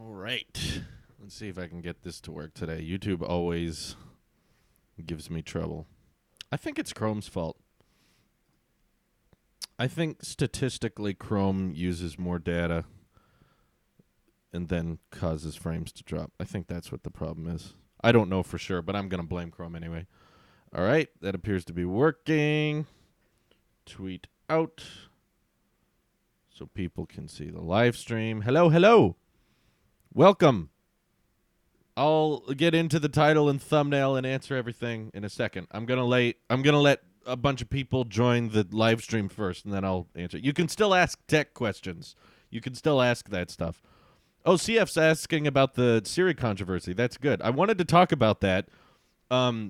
All right. Let's see if I can get this to work today. YouTube always gives me trouble. I think it's Chrome's fault. I think statistically Chrome uses more data and then causes frames to drop. I think that's what the problem is. I don't know for sure, but I'm going to blame Chrome anyway. All right. That appears to be working. Tweet out so people can see the live stream. Hello, hello. Welcome. I'll get into the title and thumbnail and answer everything in a second. I'm gonna let a bunch of people join the live stream first, and then I'll answer. You can still ask tech questions. You can still ask that stuff. Oh, CF's asking about the Siri controversy. That's good. I wanted to talk about that.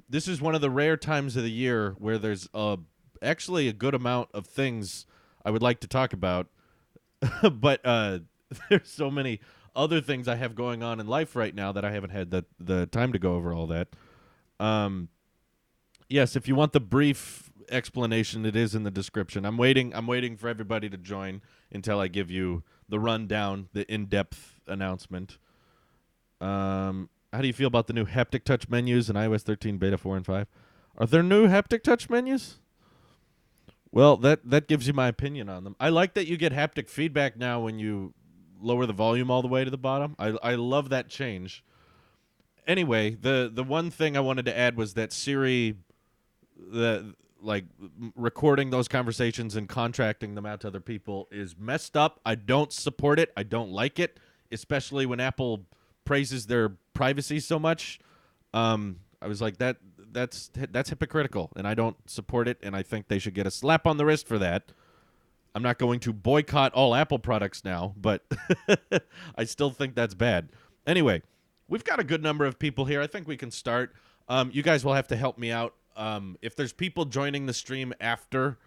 This is one of the rare times of the year where there's actually a good amount of things I would like to talk about, but there's so many other things I have going on in life right now that I haven't had the time to go over all that. Yes, if you want the brief explanation, it is in the description. I'm waiting for everybody to join until I give you the rundown, the in-depth announcement. How do you feel about the new haptic touch menus in iOS 13 beta 4 and 5? Are there new haptic touch menus? Well, that gives you my opinion on them. I like that you get haptic feedback now when you lower the volume all the way to the bottom. I love that change. Anyway, the one thing I wanted to add was that Siri, recording those conversations and contracting them out to other people is messed up. I don't support it. I don't like it, especially when Apple praises their privacy so much. I was like, that's hypocritical, and I don't support it, and I think they should get a slap on the wrist for that. I'm not going to boycott all Apple products now, but I still think that's bad. Anyway, we've got a good number of people here. I think we can start. You guys will have to help me out. If there's people joining the stream after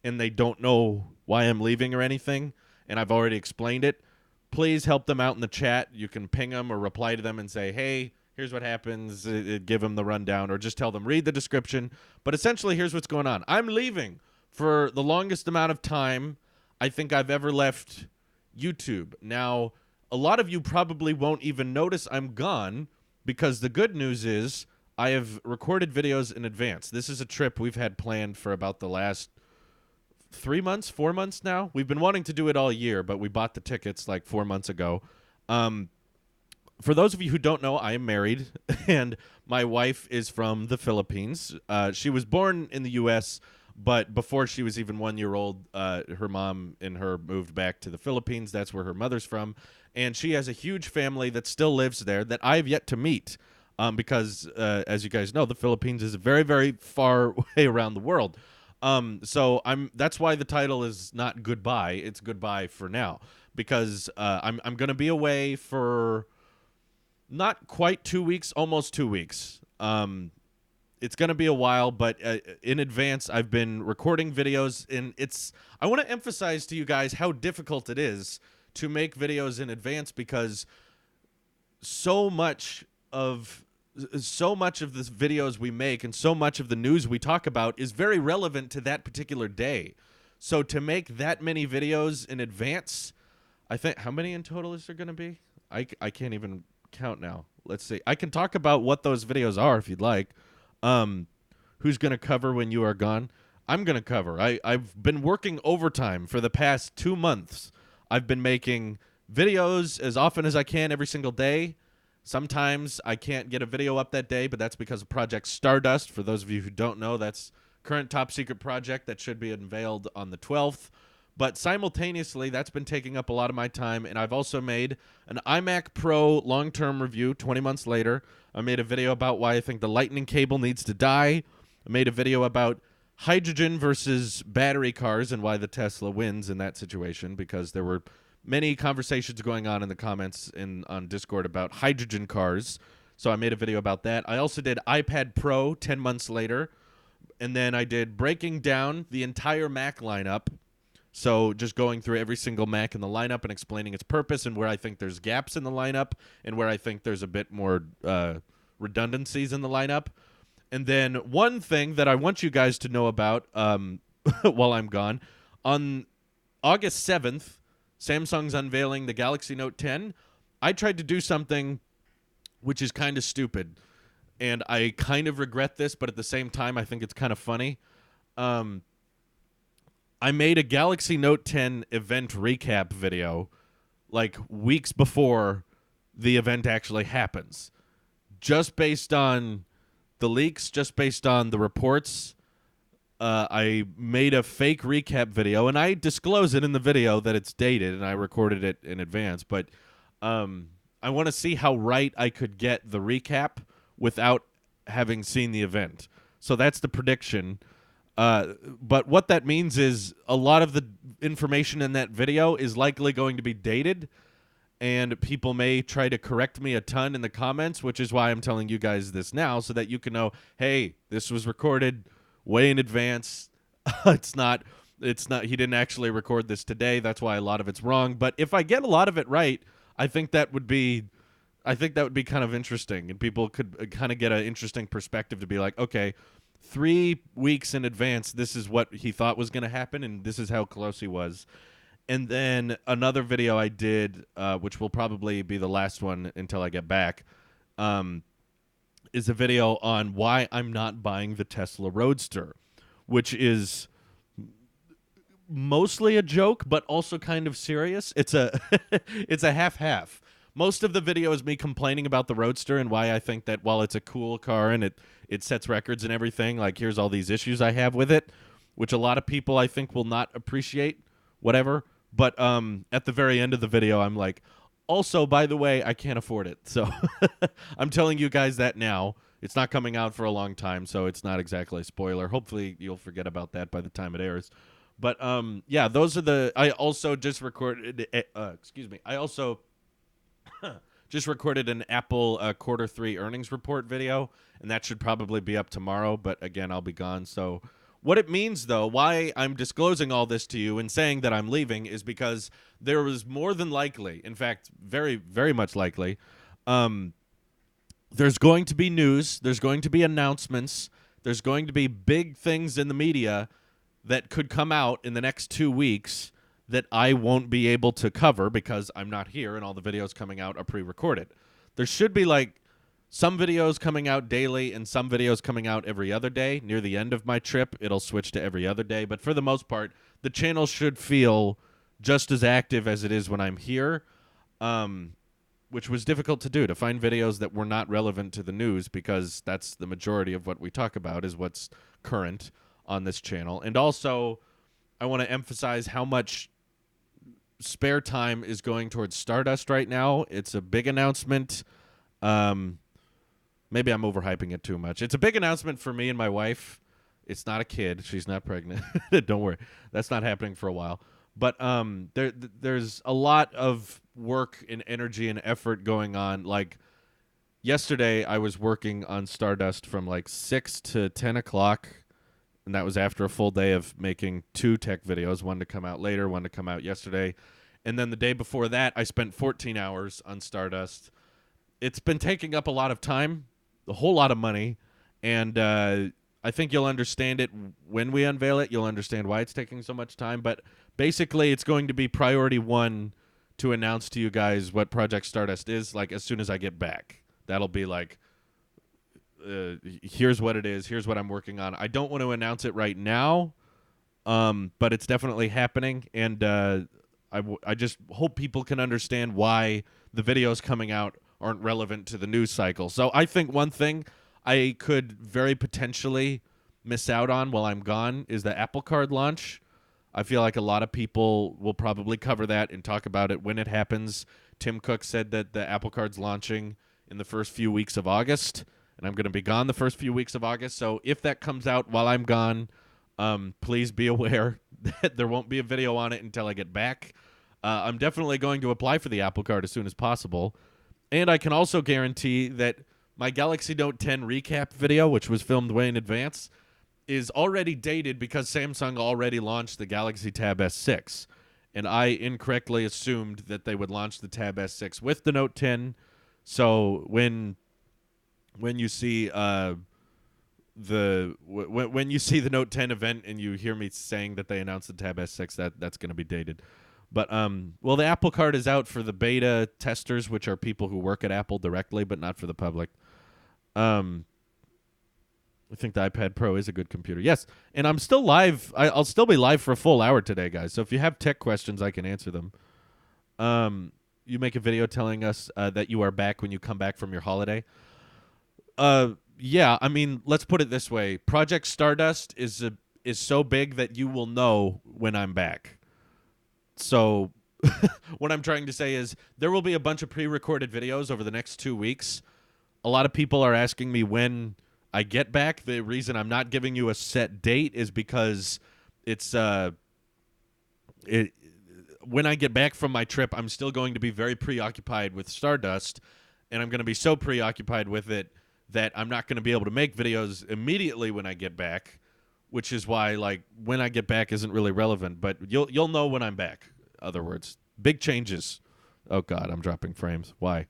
and they don't know why I'm leaving or anything, and I've already explained it, please help them out in the chat. You can ping them or reply to them and say, hey, here's what happens. Give them the rundown, or just tell them, read the description. But essentially, here's what's going on. I'm leaving for the longest amount of time I think I've ever left YouTube. Now, a lot of you probably won't even notice I'm gone, because the good news is I have recorded videos in advance. This is a trip we've had planned for about the last 3 months, 4 months now. We've been wanting to do it all year, but we bought the tickets like 4 months ago. For those of you who don't know, I am married, and my wife is from the Philippines. She was born in the U.S., but before she was even 1 year old, her mom and her moved back to the Philippines. That's where her mother's from. And she has a huge family that still lives there that I've yet to meet, because, as you guys know, the Philippines is a very, very far way around the world. So that's why the title is not goodbye. It's goodbye for now, because I'm going to be away for not quite 2 weeks, almost 2 weeks. It's going to be a while, but in advance, I've been recording videos, and I want to emphasize to you guys how difficult it is to make videos in advance, because so much of the videos we make and so much of the news we talk about is very relevant to that particular day. So to make that many videos in advance, I think, how many in total is there going to be? I can't even count now. Let's see. I can talk about what those videos are if you'd like. Who's going to cover when you are gone? I'm going to cover. I've been working overtime for the past 2 months. I've been making videos as often as I can every single day. Sometimes I can't get a video up that day, but that's because of Project Stardust. For those of you who don't know, that's current top secret project that should be unveiled on the 12th. But simultaneously, that's been taking up a lot of my time, and I've also made an iMac Pro long-term review 20 months later. I made a video about why I think the lightning cable needs to die. I made a video about hydrogen versus battery cars and why the Tesla wins in that situation, because there were many conversations going on in the comments on Discord about hydrogen cars. So I made a video about that. I also did iPad Pro 10 months later, and then I did breaking down the entire Mac lineup. So just going through every single Mac in the lineup and explaining its purpose and where I think there's gaps in the lineup and where I think there's a bit more redundancies in the lineup. And then one thing that I want you guys to know about while I'm gone, on August 7th, Samsung's unveiling the Galaxy Note 10. I tried to do something which is kind of stupid, and I kind of regret this, but at the same time, I think it's kind of funny. Um, I made a Galaxy Note 10 event recap video like weeks before the event actually happens, just based on the leaks, just based on the reports. I made a fake recap video, and I disclose it in the video that it's dated, and I recorded it in advance. But I want to see how right I could get the recap without having seen the event. So that's the prediction. But what that means is a lot of the information in that video is likely going to be dated, and people may try to correct me a ton in the comments, which is why I'm telling you guys this now, so that you can know, hey, this was recorded way in advance. It's not, he didn't actually record this today. That's why a lot of it's wrong. But if I get a lot of it right, I think that would be kind of interesting, and people could kind of get an interesting perspective to be like, okay, 3 weeks in advance, this is what he thought was going to happen, and this is how close he was. And then another video I did, which will probably be the last one until I get back, is a video on why I'm not buying the Tesla Roadster, which is mostly a joke, but also kind of serious. It's a it's a half-half. Most of the video is me complaining about the Roadster and why I think that while it's a cool car and it sets records and everything, like here's all these issues I have with it, which a lot of people I think will not appreciate, whatever. But at the very end of the video, I'm like, also, by the way, I can't afford it. So I'm telling you guys that now. It's not coming out for a long time, so it's not exactly a spoiler. Hopefully you'll forget about that by the time it airs. But yeah, those are the. I also just recorded. Excuse me. I also just recorded an Apple Q3 earnings report video, and that should probably be up tomorrow. But again, I'll be gone. So what it means, though, why I'm disclosing all this to you and saying that I'm leaving is because there was more than likely, in fact, very, very much likely, there's going to be news, there's going to be announcements, there's going to be big things in the media that could come out in the next 2 weeks that I won't be able to cover because I'm not here and all the videos coming out are pre-recorded. There should be like some videos coming out daily and some videos coming out every other day. Near the end of my trip, it'll switch to every other day. But for the most part, the channel should feel just as active as it is when I'm here, which was difficult to do, to find videos that were not relevant to the news, because that's the majority of what we talk about is what's current on this channel. And also, I want to emphasize how much spare time is going towards Stardust right now. It's a big announcement. Maybe I'm overhyping it too much. It's a big announcement for me and my wife. It's not a kid. She's not pregnant. Don't worry. That's not happening for a while. But there's a lot of work and energy and effort going on. Like yesterday, I was working on Stardust from like 6 to 10 o'clock, and that was after a full day of making 2 tech videos, one to come out later, one to come out yesterday. And then the day before that, I spent 14 hours on Stardust. It's been taking up a lot of time, a whole lot of money, and I think you'll understand it when we unveil it. You'll understand why it's taking so much time. But basically, it's going to be priority 1 to announce to you guys what Project Stardust is, like, as soon as I get back. That'll be like, here's what it is. Here's what I'm working on. I don't want to announce it right now, but it's definitely happening. And I just hope people can understand why the videos coming out aren't relevant to the news cycle. So I think one thing I could very potentially miss out on while I'm gone is the Apple Card launch. I feel like a lot of people will probably cover that and talk about it when it happens. Tim Cook said that the Apple Card's launching in the first few weeks of August, and I'm going to be gone the first few weeks of August. So if that comes out while I'm gone, please be aware that there won't be a video on it until I get back. I'm definitely going to apply for the Apple Card as soon as possible. And I can also guarantee that my Galaxy Note 10 recap video, which was filmed way in advance, is already dated because Samsung already launched the Galaxy Tab S6. And I incorrectly assumed that they would launch the Tab S6 with the Note 10. So when you see when you see the Note 10 event and you hear me saying that they announced the Tab S6, that's going to be dated. But well, the Apple Card is out for the beta testers, which are people who work at Apple directly, but not for the public. I think the iPad Pro is a good computer. Yes, and I'm still live. I'll still be live for a full hour today, guys. So if you have tech questions, I can answer them. You make a video telling us that you are back when you come back from your holiday. Yeah, I mean, let's put it this way: Project Stardust is so big that you will know when I'm back. So what I'm trying to say is there will be a bunch of pre-recorded videos over the next 2 weeks. A lot of people are asking me when I get back. The reason I'm not giving you a set date is because it's when I get back from my trip, I'm still going to be very preoccupied with Stardust, and I'm going to be so preoccupied with it that I'm not going to be able to make videos immediately when I get back, which is why like when I get back isn't really relevant, but you'll know when I'm back. Other words, big changes. Oh God, I'm dropping frames. Why?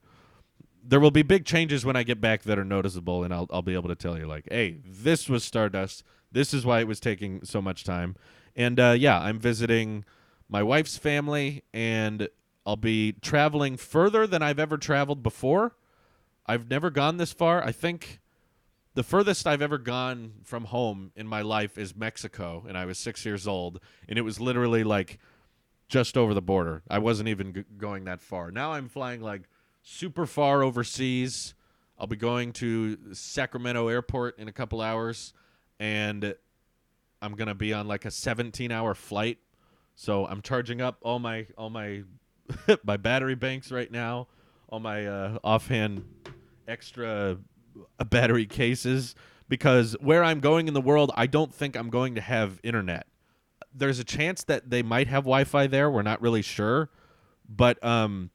There will be big changes when I get back that are noticeable, and I'll be able to tell you like, hey, this was Stardust. This is why it was taking so much time. And yeah, I'm visiting my wife's family, and I'll be traveling further than I've ever traveled before. I've never gone this far. I think the furthest I've ever gone from home in my life is Mexico, and I was 6 years old, and it was literally like just over the border. I wasn't even going that far. Now I'm flying like super far overseas. I'll be going to Sacramento Airport in a couple hours, and I'm going to be on like a 17-hour flight. So I'm charging up all my my battery banks right now, all my offhand extra battery cases, because where I'm going in the world, I don't think I'm going to have internet. There's a chance that they might have Wi-Fi there. We're not really sure, but I'm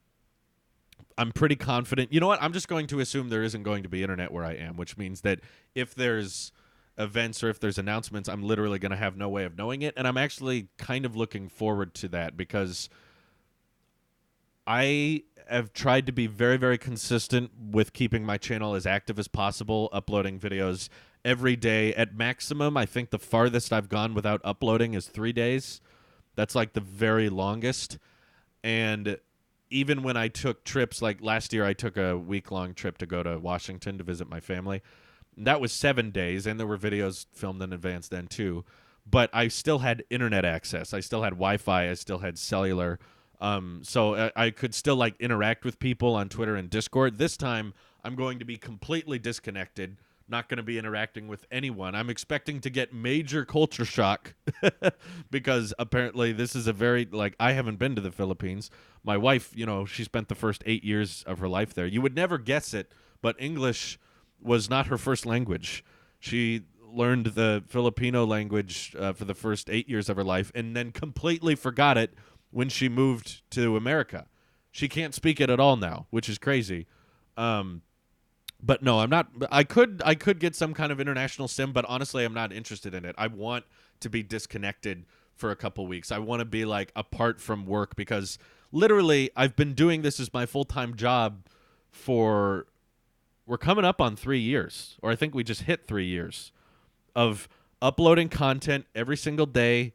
pretty confident. You know what? I'm just going to assume there isn't going to be internet where I am, which means that if there's events or if there's announcements, I'm literally going to have no way of knowing it, and I'm actually kind of looking forward to that because I have tried to be very, very consistent with keeping my channel as active as possible, uploading videos every day. At maximum, I think the farthest I've gone without uploading is 3 days. That's like the very longest. And even when I took trips, like last year I took a week-long trip to go to Washington to visit my family. That was 7 days, and there were videos filmed in advance then too. But I still had internet access. I still had Wi-Fi. I still had cellular. So I could still like interact with people on Twitter and Discord. This time I'm going to be completely disconnected, not going to be interacting with anyone. I'm expecting to get major culture shock because apparently this is a very, like, I haven't been to the Philippines. My wife, you know, she spent the first 8 years of her life there. You would never guess it, but English was not her first language. She learned the Filipino language for the first 8 years of her life and then completely forgot it when she moved to America. She can't speak it at all now, which is crazy. But no, I'm not. I could get some kind of international SIM, but honestly, I'm not interested in it. I want to be disconnected for a couple weeks. I want to be like apart from work because literally I've been doing this as my full-time job for, we're coming up on 3 years, or I think we just hit 3 years of uploading content every single day,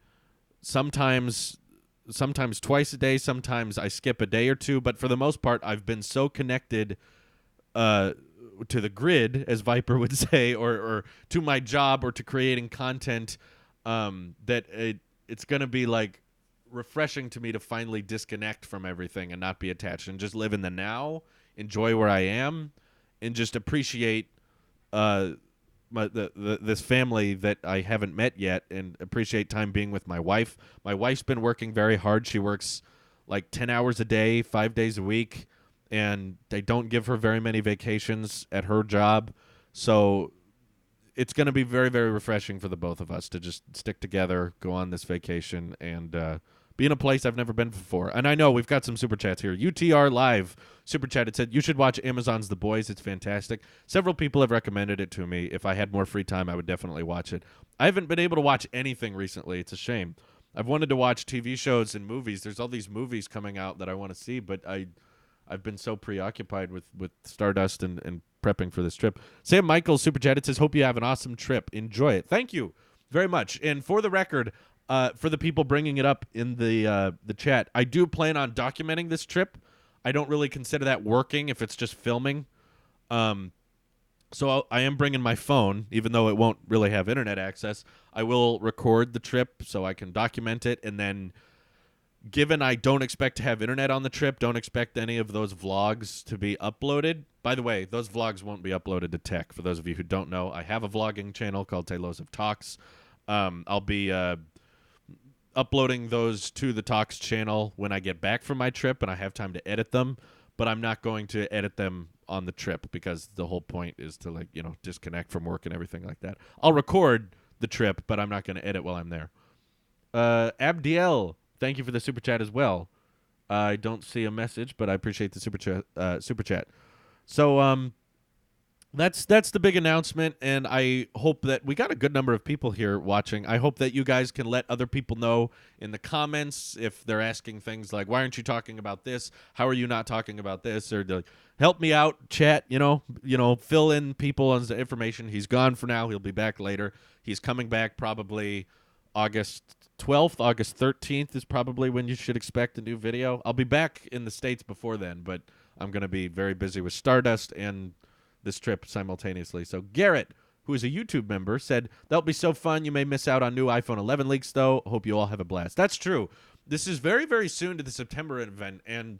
sometimes twice a day, sometimes I skip a day or two, but for the most part, I've been so connected to the grid, as Viper would say, or to my job or to creating content that it's going to be like refreshing to me to finally disconnect from everything and not be attached and just live in the now, enjoy where I am, and just appreciate this family that I haven't met yet, and appreciate time being with my wife. My wife's been working very hard. She works like 10 hours a day, 5 days a week, and they don't give her very many vacations at her job. So it's going to be very, very refreshing for the both of us to just stick together, go on this vacation, and be in a place I've never been before. And I know we've got some super chats here. UTR Live super chat. It said, you should watch Amazon's The Boys. It's fantastic. Several people have recommended it to me. If I had more free time, I would definitely watch it. I haven't been able to watch anything recently. It's a shame. I've wanted to watch TV shows and movies. There's all these movies coming out that I want to see, but I've been so preoccupied with Stardust and prepping for this trip. Sam Michael super chat. It says, hope you have an awesome trip. Enjoy it. Thank you very much. And for the record, For the people bringing it up in the chat, I do plan on documenting this trip. I don't really consider that working if it's just filming. So I am bringing my phone, even though it won't really have internet access. I will record the trip so I can document it, and then, given I don't expect to have internet on the trip, don't expect any of those vlogs to be uploaded. By the way, those vlogs won't be uploaded to Tech. For those of you who don't know, I have a vlogging channel called Taylosive Talks. I'll be uploading those to the Talks channel when I get back from my trip and I have time to edit them, but I'm not going to edit them on the trip because the whole point is to, like, disconnect from work and everything like that. I'll record the trip, but I'm not going to edit while I'm there. Abdiel, thank you for the super chat as well. I don't see a message, but I appreciate the super chat. So that's the big announcement, and I hope that we got a good number of people here watching. I hope that you guys can let other people know in the comments if they're asking things like, why aren't you talking about this? How are you not talking about this? Or help me out, chat, fill in people on the information. He's gone for now. He'll be back later. He's coming back probably August 12th, August 13th is probably when you should expect a new video. I'll be back in the States before then, but I'm going to be very busy with Stardust and this trip simultaneously. So Garrett, who is a YouTube member, said, that'll be so fun. You may miss out on new iPhone 11 leaks, though. Hope you all have a blast. That's true. This is very, very soon to the September event, and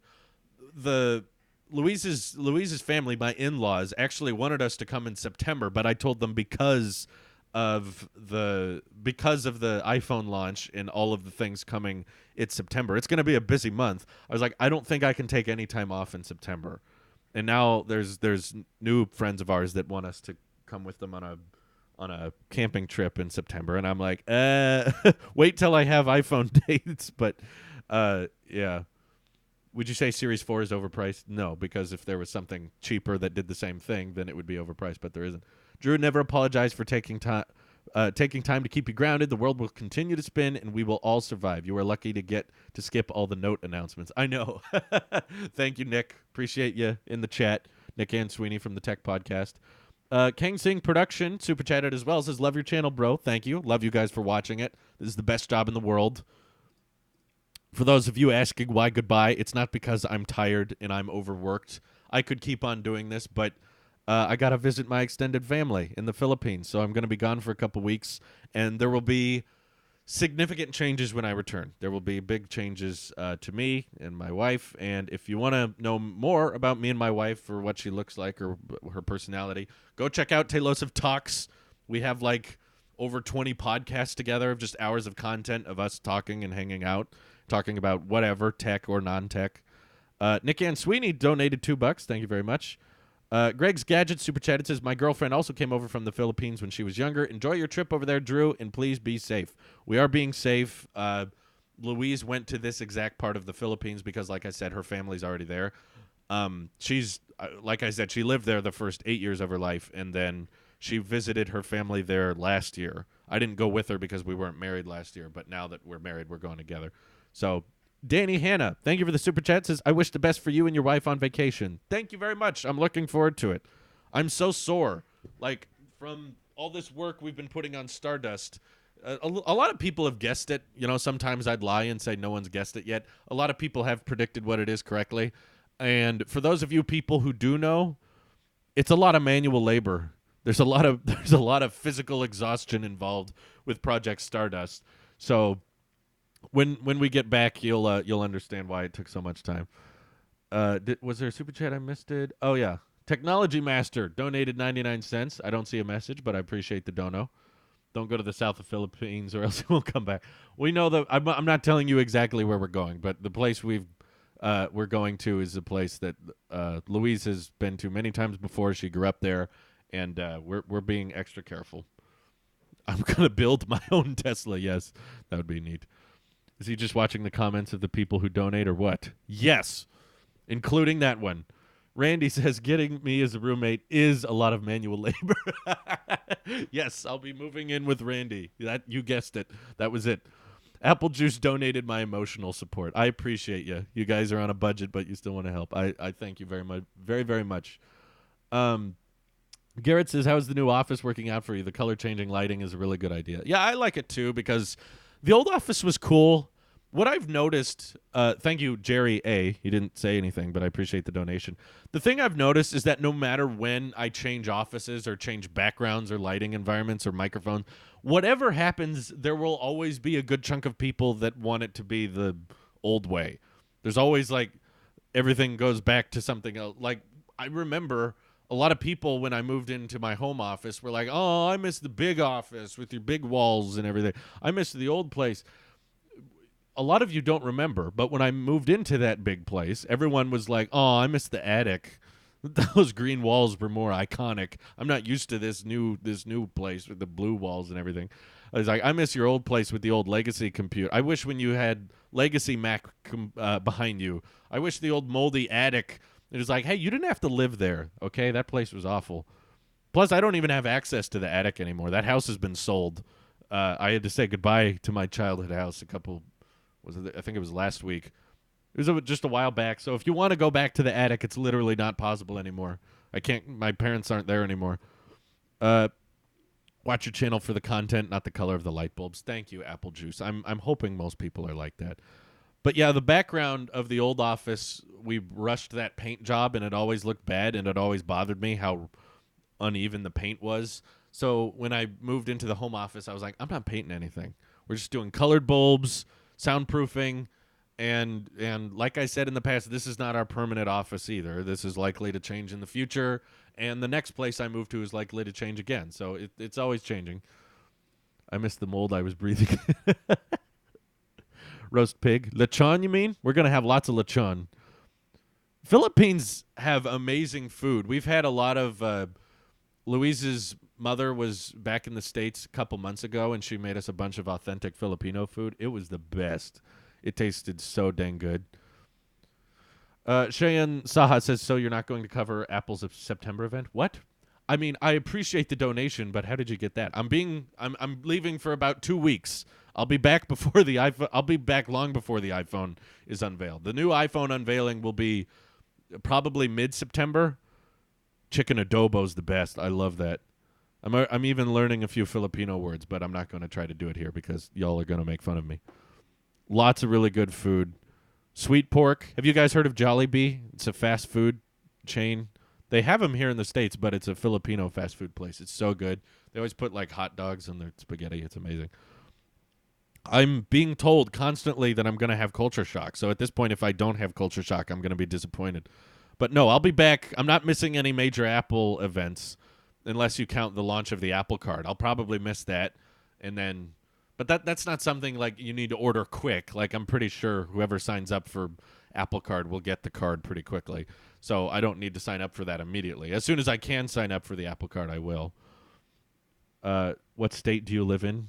the Louise's family, my in-laws, actually wanted us to come in September, but I told them because of the iPhone launch and all of the things coming, it's September. It's going to be a busy month. I was like, I don't think I can take any time off in September. And now there's new friends of ours that want us to come with them on a camping trip in September, and I'm like, wait till I have iPhone dates. But yeah. Would you say Series 4 is overpriced? No, because if there was something cheaper that did the same thing, then it would be overpriced, but there isn't. Drew, never apologize for taking time to keep you grounded. The world will continue to spin, and we will all survive. You are lucky to get to skip all the note announcements. I know. Thank you, Nick. Appreciate you in the chat. Nick and Sweeney from the Tech Podcast. Kang Sing Production super chatted as well. Says, love your channel, bro. Thank you. Love you guys for watching it. This is the best job in the world. For those of you asking why goodbye, it's not because I'm tired and I'm overworked. I could keep on doing this, but I got to visit my extended family in the Philippines, so I'm going to be gone for a couple weeks, and there will be significant changes when I return. There will be big changes to me and my wife, and if you want to know more about me and my wife or what she looks like or her personality, go check out Taylosive Talks. We have like over 20 podcasts together of just hours of content of us talking and hanging out, talking about whatever, tech or non-tech. Nick Ann Sweeney donated $2. Thank you very much. Greg's Gadget super chatted says, my girlfriend also came over from the Philippines when she was younger. Enjoy your trip over there, Drew, and please be safe. We are being safe. Louise went to this exact part of the Philippines because, like I said, her family's already there. She's, like I said, she lived there the first 8 years of her life, and then she visited her family there last year. I didn't go with her because we weren't married last year, but now that we're married, we're going together. So Danny Hanna, thank you for the super chat. Says, I wish the best for you and your wife on vacation. Thank you very much. I'm looking forward to it. I'm so sore. Like, from all this work we've been putting on Stardust, a lot of people have guessed it. Sometimes I'd lie and say no one's guessed it yet. A lot of people have predicted what it is correctly. And for those of you people who do know, it's a lot of manual labor. There's a lot of physical exhaustion involved with Project Stardust. So when we get back, you'll understand why it took so much time. Was there a super chat I missed it? Oh yeah, Technology Master donated 99 cents. I don't see a message, but I appreciate the dono. Don't go to the south of Philippines, or else you won't come back. We know that I'm not telling you exactly where we're going, but the place we're going to is a place that Louise has been to many times before. She grew up there, and we're being extra careful. I'm gonna build my own Tesla. Yes, that would be neat. Is he just watching the comments of the people who donate or what? Yes, including that one. Randy says, getting me as a roommate is a lot of manual labor. Yes, I'll be moving in with Randy. You guessed it. That was it. Apple Juice donated my emotional support. I appreciate you. You guys are on a budget, but you still want to help. I thank you very much. Very, very much. Garrett says, how's the new office working out for you? The color-changing lighting is a really good idea. Yeah, I like it too because The old office was cool. What I've noticed, thank you, Jerry A. He didn't say anything, but I appreciate the donation. The thing I've noticed is that no matter when I change offices or change backgrounds or lighting environments or microphones, whatever happens, there will always be a good chunk of people that want it to be the old way. There's always like everything goes back to something else. Like I remember a lot of people when I moved into my home office were like, "Oh, I miss the big office with your big walls and everything. I miss the old place." A lot of you don't remember, but when I moved into that big place, everyone was like, "Oh, I miss the attic. Those green walls were more iconic. I'm not used to this new place with the blue walls and everything." I was like, "I miss your old place with the old legacy computer. I wish when you had legacy Mac behind you. I wish the old moldy attic." It was like, "Hey, you didn't have to live there, okay? That place was awful." Plus, I don't even have access to the attic anymore. That house has been sold. I had to say goodbye to my childhood house I think it was last week. It was just a while back. So if you want to go back to the attic, it's literally not possible anymore. I can't. My parents aren't there anymore. Watch your channel for the content, not the color of the light bulbs. Thank you, Apple Juice. I'm hoping most people are like that. But yeah, the background of the old office, we rushed that paint job, and it always looked bad, and it always bothered me how uneven the paint was. So when I moved into the home office, I was like, I'm not painting anything. We're just doing colored bulbs, soundproofing, and like I said in the past, this is not our permanent office either. This is likely to change in the future, and the next place I move to is likely to change again. So it's always changing. I miss the mold I was breathing. Roast pig. Lechon, you mean? We're going to have lots of lechon. Philippines have amazing food. We've had a lot of Louise's mother was back in the States a couple months ago, and she made us a bunch of authentic Filipino food. It was the best. It tasted so dang good. Cheyenne Saha says, so you're not going to cover Apple's September event? What? I mean, I appreciate the donation, but how did you get that? I'm leaving for about 2 weeks. I'll be back before the iPhone. I'll be back long before the iPhone is unveiled. The new iPhone unveiling will be probably mid-September. Chicken adobo's the best. I love that. I'm even learning a few Filipino words, but I'm not going to try to do it here because y'all are going to make fun of me. Lots of really good food. Sweet pork. Have you guys heard of Jollibee? It's a fast food chain. They have them here in the States, but it's a Filipino fast food place. It's so good. They always put like hot dogs in their spaghetti. It's amazing. I'm being told constantly that I'm going to have culture shock. So at this point, if I don't have culture shock, I'm going to be disappointed. But no, I'll be back. I'm not missing any major Apple events unless you count the launch of the Apple Card. I'll probably miss that. And then, but that's not something like you need to order quick. Like I'm pretty sure whoever signs up for Apple Card will get the card pretty quickly. So I don't need to sign up for that immediately. As soon as I can sign up for the Apple Card, I will. What state do you live in?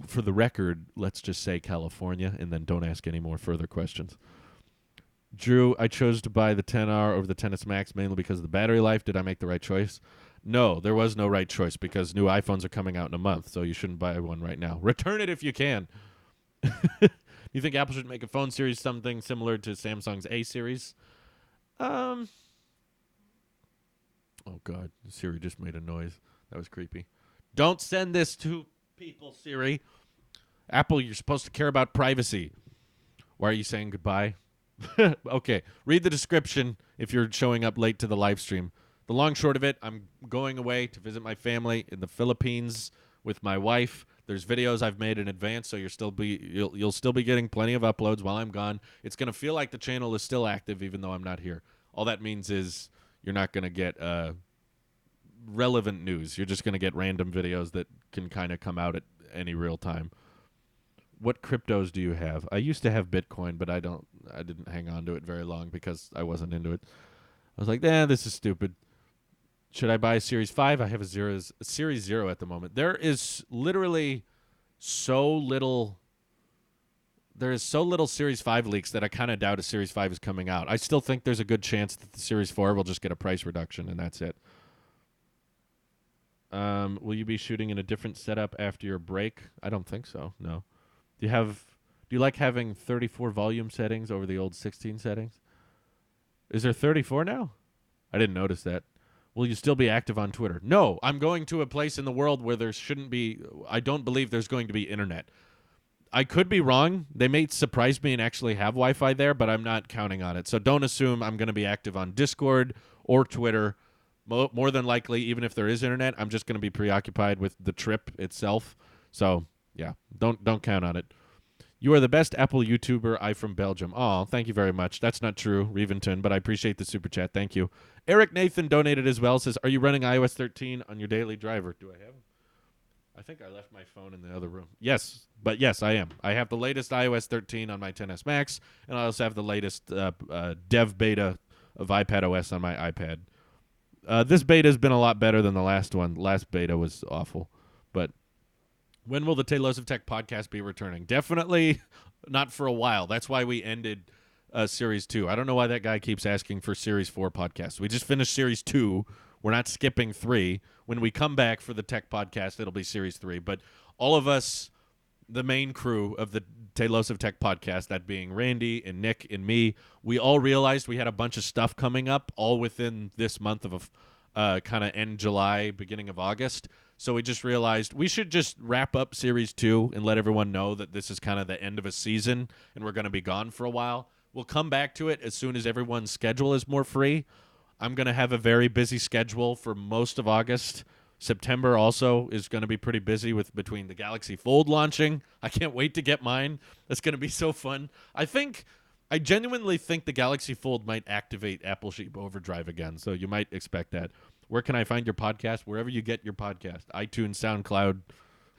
For the record, let's just say California, and then don't ask any more further questions. Drew, I chose to buy the 10R over the XS Max mainly because of the battery life. Did I make the right choice? No, there was no right choice because new iPhones are coming out in a month, so you shouldn't buy one right now. Return it if you can. You think Apple should make a phone series something similar to Samsung's A series? Oh, God. Siri just made a noise. That was creepy. Don't send this to people, Siri. Apple, you're supposed to care about privacy. Why are you saying goodbye? Okay, read the description if you're showing up late to the live stream. The long short of it, I'm going away to visit my family in the Philippines with my wife. There's videos I've made in advance, so you'll still be getting plenty of uploads while I'm gone. It's going to feel like the channel is still active even though I'm not here. All that means is you're not going to get relevant news. You're just going to get random videos that can kind of come out at any real time. What cryptos do you have? I used to have Bitcoin, but I didn't hang on to it very long because I wasn't into it. I was like, this is stupid. Should I buy a Series 5? I have a Series 0 at the moment. There is literally so little Series 5 leaks that I kind of doubt a Series 5 is coming out. I still think there's a good chance that the Series 4 will just get a price reduction, and that's it. Will you be shooting in a different setup after your break? I don't think so, no. Do you like having 34 volume settings over the old 16 settings? Is there 34 now? I didn't notice that. Will you still be active on Twitter? No, I'm going to a place in the world where there shouldn't be. I don't believe there's going to be internet. I could be wrong. They may surprise me and actually have Wi-Fi there, but I'm not counting on it. So don't assume I'm going to be active on Discord or Twitter. More than likely, even if there is internet, I'm just going to be preoccupied with the trip itself. So yeah, don't count on it. You are the best Apple YouTuber. I from Belgium. Oh, thank you very much. That's not true, Reventon, but I appreciate the super chat. Thank you. Eric Nathan donated as well. Says, are you running iOS 13 on your daily driver? Do I have him? I think I left my phone in the other room. Yes, but yes, I am. I have the latest iOS 13 on my 10s Max, and I also have the latest dev beta of iPad OS on my iPad. This beta has been a lot better than the last one. Last beta was awful. But when will the Talos of Tech podcast be returning? Definitely not for a while. That's why we ended Series 2. I don't know why that guy keeps asking for Series 4 podcasts. We just finished Series 2. We're not skipping 3. When we come back for the tech podcast, it'll be Series 3. But all of us, the main crew of the Talos of Tech podcast, that being Randy and Nick and me, we all realized we had a bunch of stuff coming up all within this month of kind of end July, beginning of August. So we just realized we should just wrap up Series 2 and let everyone know that this is kind of the end of a season and we're going to be gone for a while. We'll come back to it as soon as everyone's schedule is more free. I'm going to have a very busy schedule for most of August. September also is going to be pretty busy with between the Galaxy Fold launching. I can't wait to get mine. That's going to be so fun. I genuinely think the Galaxy Fold might activate Apple Sheep Overdrive again, so you might expect that. Where can I find your podcast? Wherever you get your podcast. iTunes, SoundCloud,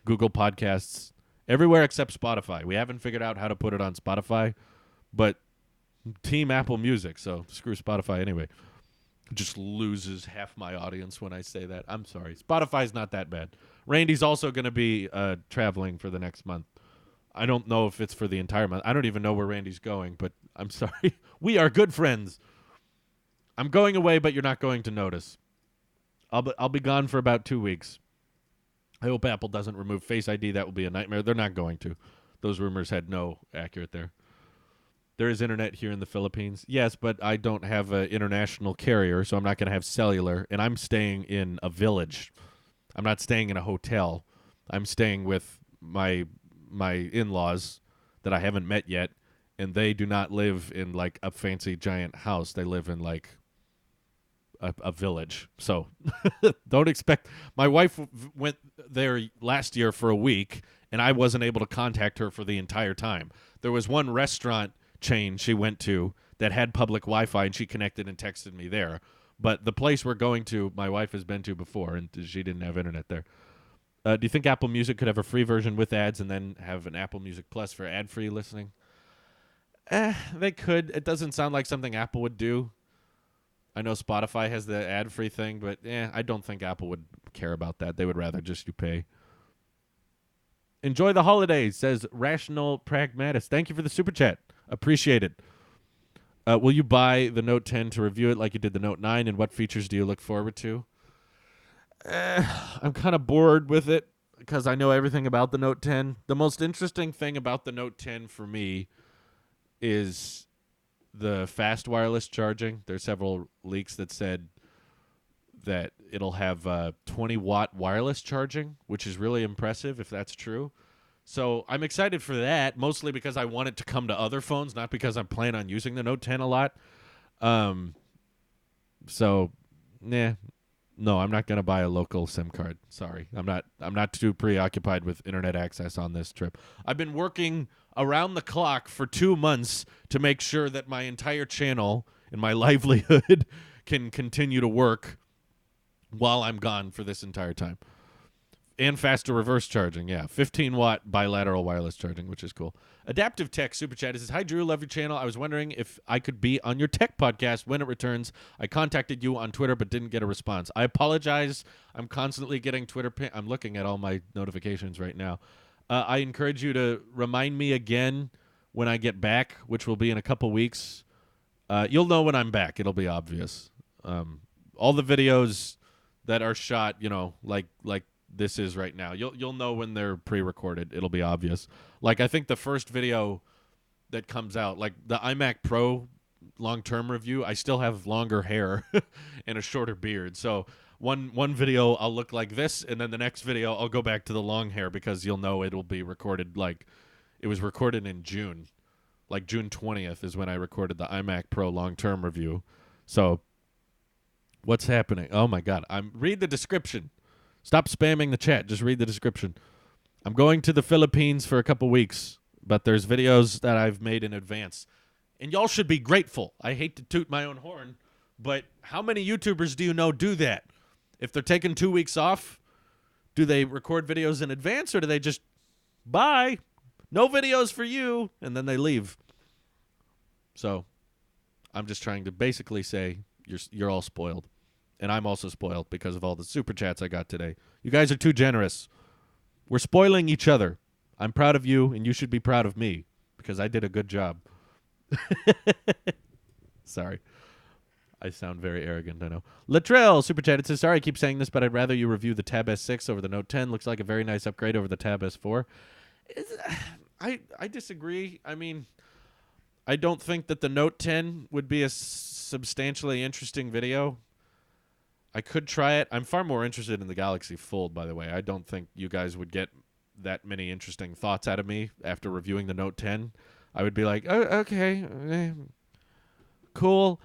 Google Podcasts, everywhere except Spotify. We haven't figured out how to put it on Spotify, but Team Apple Music, so screw Spotify anyway. Just loses half my audience when I say that. I'm sorry. Spotify's not that bad. Randy's also going to be traveling for the next month. I don't know if it's for the entire month. I don't even know where Randy's going, but I'm sorry. We are good friends. I'm going away, but you're not going to notice. I'll be gone for about 2 weeks. I hope Apple doesn't remove Face ID. That will be a nightmare. They're not going to. Those rumors had no accurate there. There is internet here in the Philippines. Yes, but I don't have an international carrier, so I'm not going to have cellular, and I'm staying in a village. I'm not staying in a hotel. I'm staying with my in-laws that I haven't met yet, and they do not live in, like, a fancy giant house. They live in, like, a village. So don't expect. My wife went there last year for a week, and I wasn't able to contact her for the entire time. There was one restaurant chain she went to that had public Wi-Fi, and she connected and texted me there. But the place we're going to, my wife has been to before, and she didn't have internet there. Do you think Apple Music could have a free version with ads and then have an Apple Music Plus for ad-free listening? They could. It doesn't sound like something Apple would do. I know Spotify has the ad-free thing, but I don't think Apple would care about that. They would rather just you pay. Enjoy the holidays, says Rational Pragmatist. Thank you for the super chat. Appreciate it. Will you buy the Note 10 to review it like you did the Note 9, and what features do you look forward to? I'm kind of bored with it because I know everything about the Note 10. The most interesting thing about the Note 10 for me is the fast wireless charging. There's several leaks that said that it'll have 20-watt wireless charging, which is really impressive if that's true. So I'm excited for that, mostly because I want it to come to other phones, not because I'm planning on using the Note 10 a lot. No, I'm not going to buy a local SIM card. Sorry. I'm not too preoccupied with internet access on this trip. I've been working around the clock for 2 months to make sure that my entire channel and my livelihood can continue to work while I'm gone for this entire time. And faster reverse charging, 15-watt bilateral wireless charging, which is cool. Adaptive Tech Super Chat says, hi, Drew, love your channel. I was wondering if I could be on your tech podcast when it returns. I contacted you on Twitter but didn't get a response. I apologize. I'm constantly getting Twitter I'm looking at all my notifications right now. I encourage you to remind me again when I get back, which will be in a couple weeks. You'll know when I'm back. It'll be obvious. All the videos that are shot, like this is right now. You'll know when they're pre-recorded. It'll be obvious. Like I think the first video that comes out, like the iMac Pro long-term review, I still have longer hair and a shorter beard. So one video I'll look like this, and then the next video I'll go back to the long hair because you'll know it'll be recorded like It was recorded in June. Like June 20th is when I recorded the iMac Pro long-term review. So what's happening? Oh my God. Read the description. Stop spamming the chat. Just read the description. I'm going to the Philippines for a couple weeks, but there's videos that I've made in advance. And y'all should be grateful. I hate to toot my own horn, but how many YouTubers do you know do that? If they're taking 2 weeks off, do they record videos in advance, or do they just, bye, no videos for you, and then they leave? So I'm just trying to basically say you're all spoiled. And I'm also spoiled because of all the super chats I got today. You guys are too generous. We're spoiling each other. I'm proud of you, and you should be proud of me because I did a good job. Sorry. I sound very arrogant, I know. Latrell, super chat. It says, sorry I keep saying this, but I'd rather you review the Tab S6 over the Note 10. Looks like a very nice upgrade over the Tab S4. I disagree. I mean, I don't think that the Note 10 would be a substantially interesting video. I could try it. I'm far more interested in the Galaxy Fold, by the way. I don't think you guys would get that many interesting thoughts out of me after reviewing the Note 10. I would be like, oh, okay, cool.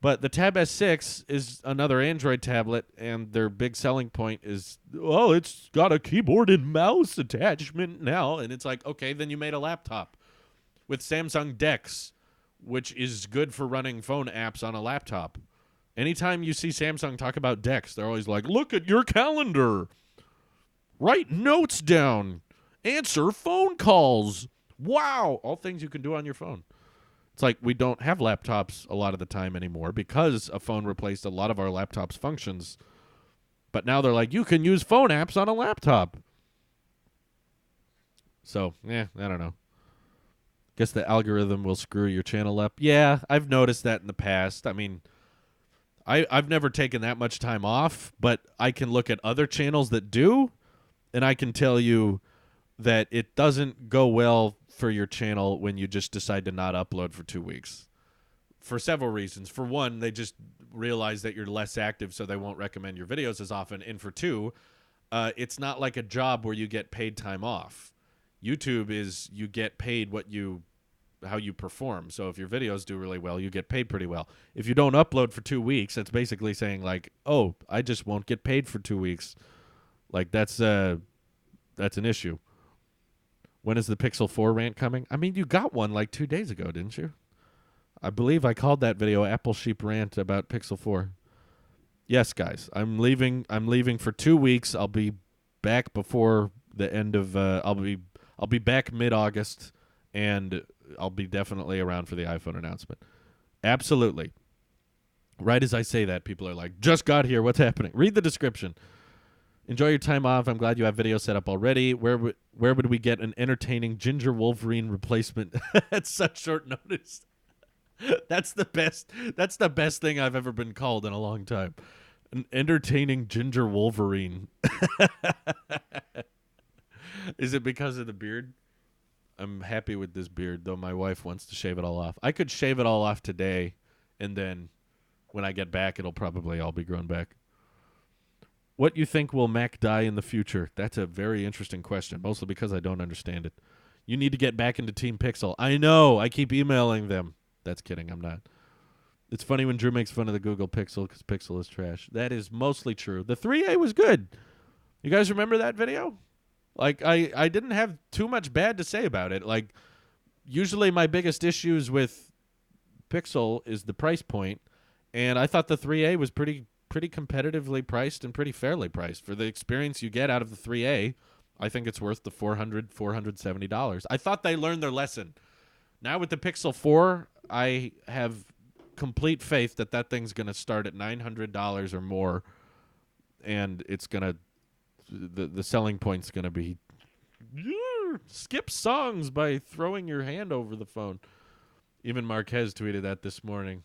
But the Tab S6 is another Android tablet, and their big selling point is, oh, it's got a keyboard and mouse attachment now. And it's like, okay, then you made a laptop with Samsung DeX, which is good for running phone apps on a laptop. Anytime you see Samsung talk about DeX, they're always like, look at your calendar. Write notes down. Answer phone calls. Wow. All things you can do on your phone. It's like we don't have laptops a lot of the time anymore because a phone replaced a lot of our laptop's functions. But now they're like, you can use phone apps on a laptop. So, I don't know. Guess the algorithm will screw your channel up. Yeah, I've noticed that in the past. I mean, I've never taken that much time off, but I can look at other channels that do, and I can tell you that it doesn't go well for your channel when you just decide to not upload for 2 weeks. For several reasons. For one, they just realize that you're less active, so they won't recommend your videos as often. And for two, it's not like a job where you get paid time off. YouTube is you get paid how you perform. So if your videos do really well, you get paid pretty well. If you don't upload for 2 weeks, that's basically saying like, oh, I just won't get paid for 2 weeks. Like that's an issue. When is the Pixel 4 rant coming? I mean, you got one like 2 days ago, didn't you? I believe I called that video Apple Sheep Rant about Pixel 4. Yes, guys. I'm leaving for 2 weeks. I'll be back before the end of I'll be back mid-August, and I'll be definitely around for the iPhone announcement. Absolutely. Right as I say that, people are like, just got here. What's happening? Read the description. Enjoy your time off. I'm glad you have video set up already. Where would we get an entertaining Ginger Wolverine replacement at such short notice? That's the best thing I've ever been called in a long time. An entertaining Ginger Wolverine. Is it because of the beard? I'm happy with this beard, though my wife wants to shave it all off. I could shave it all off today, and then when I get back, it'll probably all be grown back. What you think will Mac die in the future? That's a very interesting question, mostly because I don't understand it. You need to get back into Team Pixel. I know. I keep emailing them. That's kidding. I'm not. It's funny when Drew makes fun of the Google Pixel because Pixel is trash. That is mostly true. The 3A was good. You guys remember that video? Like, I didn't have too much bad to say about it. Like, usually my biggest issues with Pixel is the price point, and I thought the 3A was pretty competitively priced and pretty fairly priced. For the experience you get out of the 3A, I think it's worth the $470. I thought they learned their lesson. Now with the Pixel 4, I have complete faith that thing's going to start at $900 or more, and it's going to the selling point's going to be skip songs by throwing your hand over the phone. Even Marquez tweeted that this morning.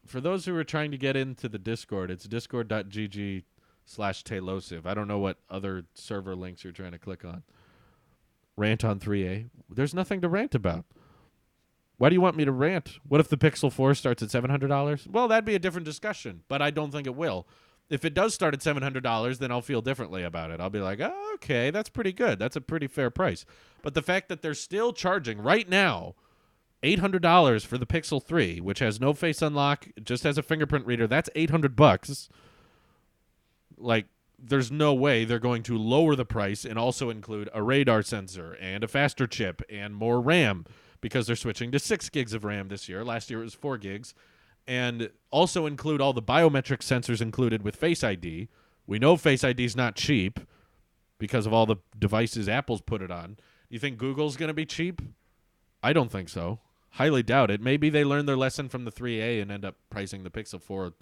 For those who are trying to get into the Discord, it's discord.gg/Taylosive. I don't know what other server links you're trying to click on. Rant on 3A. There's nothing to rant about. Why do you want me to rant? What if the Pixel 4 starts at $700? Well, that'd be a different discussion, but I don't think it will. If it does start at $700, then I'll feel differently about it. I'll be like, oh, okay, that's pretty good. That's a pretty fair price. But the fact that they're still charging right now $800 for the Pixel 3, which has no face unlock, just has a fingerprint reader, that's $800. Like, there's no way they're going to lower the price and also include a radar sensor and a faster chip and more RAM because they're switching to 6 gigs of RAM this year. Last year it was 4 gigs. And also include all the biometric sensors included with Face ID. We know Face ID is not cheap because of all the devices Apple's put it on. You think Google's going to be cheap? I don't think so. Highly doubt it. Maybe they learned their lesson from the 3A and end up pricing the Pixel 4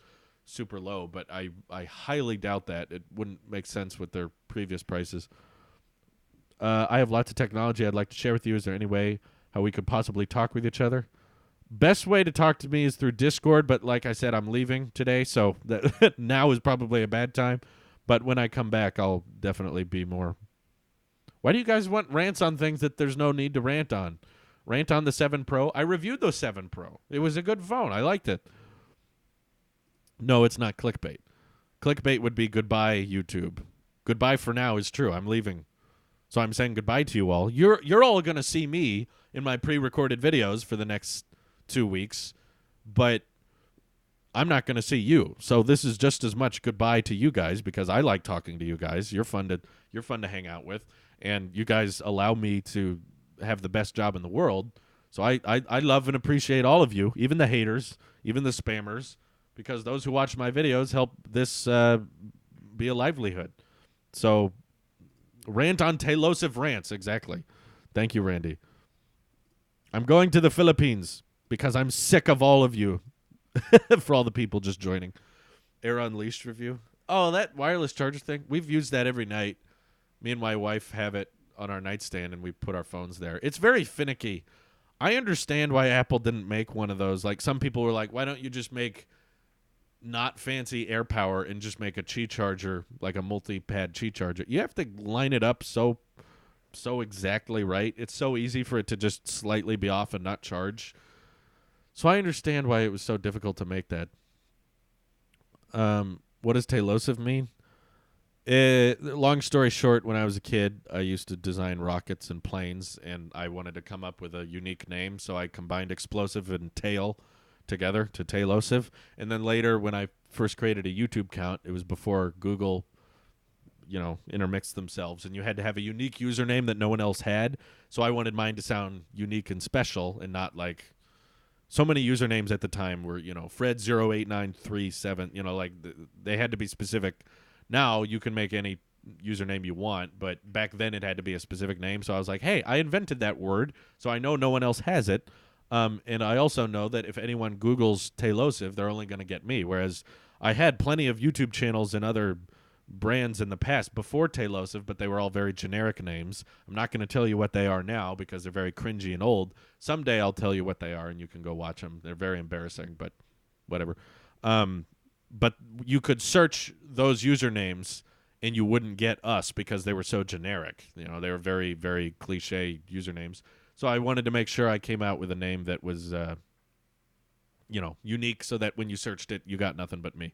super low, but I highly doubt that. It wouldn't make sense with their previous prices. I have lots of technology I'd like to share with you. Is there any way how we could possibly talk with each other? Best way to talk to me is through Discord, but like I said, I'm leaving today, so that now is probably a bad time. But when I come back, I'll definitely be more. Why do you guys want rants on things that there's no need to rant on? Rant on the 7 Pro. I reviewed the 7 Pro. It was a good phone. I liked it. No, it's not clickbait. Clickbait would be goodbye, YouTube. Goodbye for now is true. I'm leaving. So I'm saying goodbye to you all. You're all going to see me in my pre-recorded videos for the next 2 weeks, but I'm not going to see you. So this is just as much goodbye to you guys because I like talking to you guys. You're fun to hang out with, and you guys allow me to have the best job in the world. So I love and appreciate all of you, even the haters, even the spammers, because those who watch my videos help this be a livelihood. So rant on Taylosive rants, exactly. Thank you, Randy. I'm going to the Philippines because I'm sick of all of you. For all the people just joining. Air Unleashed review. Oh, that wireless charger thing. We've used that every night. Me and my wife have it on our nightstand, and we put our phones there. It's very finicky. I understand why Apple didn't make one of those. Like, some people were like, why don't you just make not fancy AirPower and just make a Qi charger, like a multi-pad Qi charger? You have to line it up so exactly right. It's so easy for it to just slightly be off and not charge. So I understand why it was so difficult to make that. What does Taylosive mean? Long story short, when I was a kid, I used to design rockets and planes, and I wanted to come up with a unique name, so I combined explosive and tail together to Taylosive. And then later, when I first created a YouTube account, it was before Google, intermixed themselves, and you had to have a unique username that no one else had. So I wanted mine to sound unique and special and not like... So many usernames at the time were, Fred08937, they had to be specific. Now you can make any username you want, but back then it had to be a specific name. So I was like, hey, I invented that word, so I know no one else has it. And I also know that if anyone Googles Taylosive, they're only going to get me. Whereas I had plenty of YouTube channels and other brands in the past before Taylosive, but they were all very generic names. I'm not going to tell you what they are now because they're very cringy and old. Someday I'll tell you what they are, and you can go watch them. They're very embarrassing, but whatever. But you could search those usernames, and you wouldn't get us because they were so generic. They were very, very cliche usernames. So I wanted to make sure I came out with a name that was, unique so that when you searched it, you got nothing but me.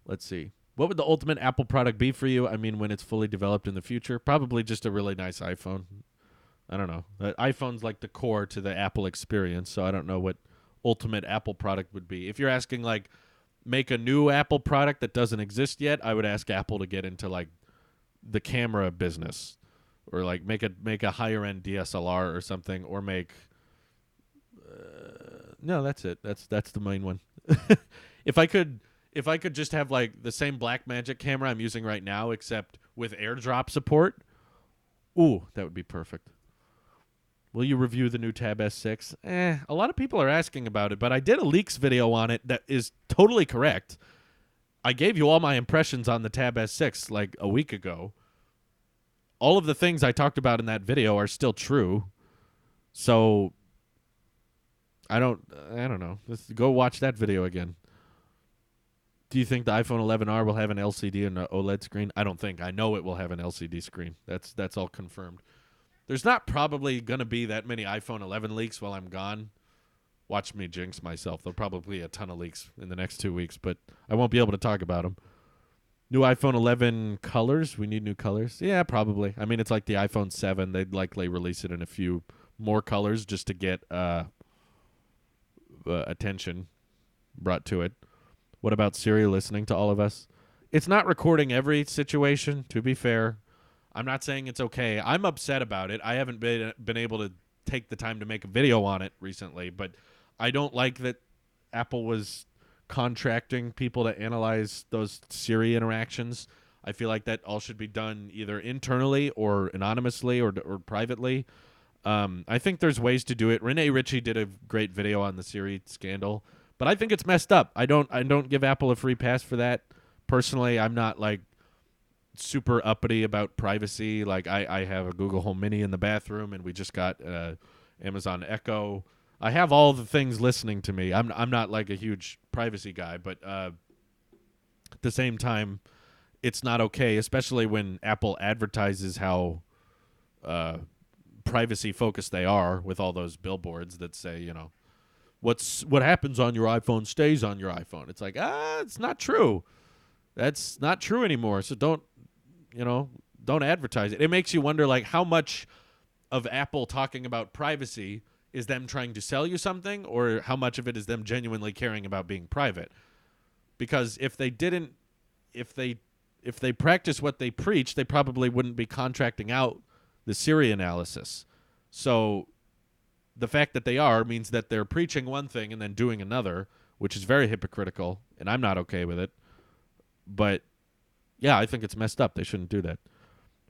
Let's see. What would the ultimate Apple product be for you? I mean, when it's fully developed in the future? Probably just a really nice iPhone. I don't know. iPhone's like the core to the Apple experience, so I don't know what ultimate Apple product would be. If you're asking, like, make a new Apple product that doesn't exist yet, I would ask Apple to get into, like, the camera business. Or, like, make a higher-end DSLR or something, or make... no, that's it. That's the main one. If I could just have, like, the same Blackmagic camera I'm using right now, except with AirDrop support, ooh, that would be perfect. Will you review the new Tab S6? A lot of people are asking about it, but I did a leaks video on it that is totally correct. I gave you all my impressions on the Tab S6 like a week ago. All of the things I talked about in that video are still true. So I don't know. Let's go watch that video again. Do you think the iPhone 11R will have an LCD and an OLED screen? I don't think. I know it will have an LCD screen. That's all confirmed. There's not probably going to be that many iPhone 11 leaks while I'm gone. Watch me jinx myself. There'll probably be a ton of leaks in the next 2 weeks, but I won't be able to talk about them. New iPhone 11 colors. We need new colors. Yeah, probably. I mean, it's like the iPhone 7. They'd likely release it in a few more colors just to get attention brought to it. What about Siri listening to all of us? It's not recording every situation, to be fair. I'm not saying it's okay. I'm upset about it. I haven't been able to take the time to make a video on it recently, but I don't like that Apple was contracting people to analyze those Siri interactions. I feel like that all should be done either internally or anonymously or privately. I think there's ways to do it. Rene Ritchie did a great video on the Siri scandal, but I think it's messed up. I don't give Apple a free pass for that. Personally, I'm not like super uppity about privacy. Like I have a Google Home Mini in the bathroom, and we just got Amazon Echo. I have all the things listening to me. I'm not like a huge privacy guy, but at the same time, it's not okay, especially when Apple advertises how privacy focused they are with all those billboards that say, you know, what happens on your iPhone stays on your iPhone. It's like, it's not true. That's not true anymore. So don't advertise it. It makes you wonder, like, how much of Apple talking about privacy is them trying to sell you something, or how much of it is them genuinely caring about being private? Because if they practice what they preach, they probably wouldn't be contracting out the Siri analysis. So the fact that they are means that they're preaching one thing and then doing another, which is very hypocritical, and I'm not okay with it. But yeah, I think it's messed up. They shouldn't do that.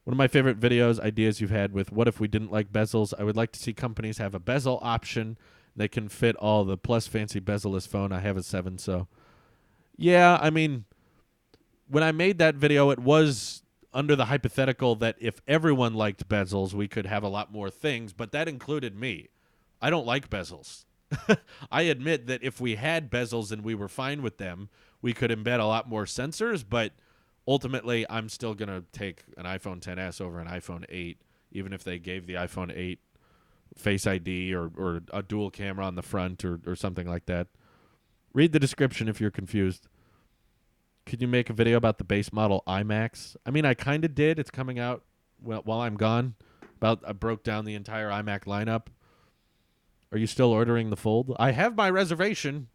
One of my favorite ideas you've had with what if we didn't like bezels? I would like to see companies have a bezel option. They can fit all the plus fancy bezel-less phone. I have a 7, so yeah, I mean, when I made that video, it was under the hypothetical that if everyone liked bezels, we could have a lot more things, but that included me. I don't like bezels. I admit that if we had bezels and we were fine with them, we could embed a lot more sensors, but ultimately I'm still going to take an iPhone XS over an iPhone 8, even if they gave the iPhone 8 Face ID or a dual camera on the front or something like that. Read the description if you're confused. Could you make a video about the base model iMacs? I mean, I kind of did. It's coming out while I'm gone. I broke down the entire iMac lineup. Are you still ordering the Fold? I have my reservation,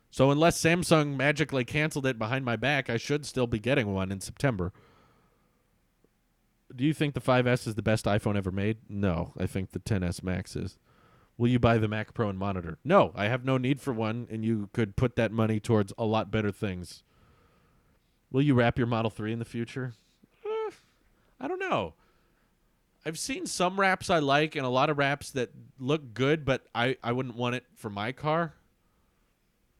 so unless Samsung magically canceled it behind my back, I should still be getting one in September. Do you think the 5S is the best iPhone ever made? No, I think the XS Max is. Will you buy the Mac Pro and monitor? No, I have no need for one, and you could put that money towards a lot better things. Will you wrap your Model 3 in the future? I don't know. I've seen some wraps I like and a lot of wraps that look good, but I wouldn't want it for my car.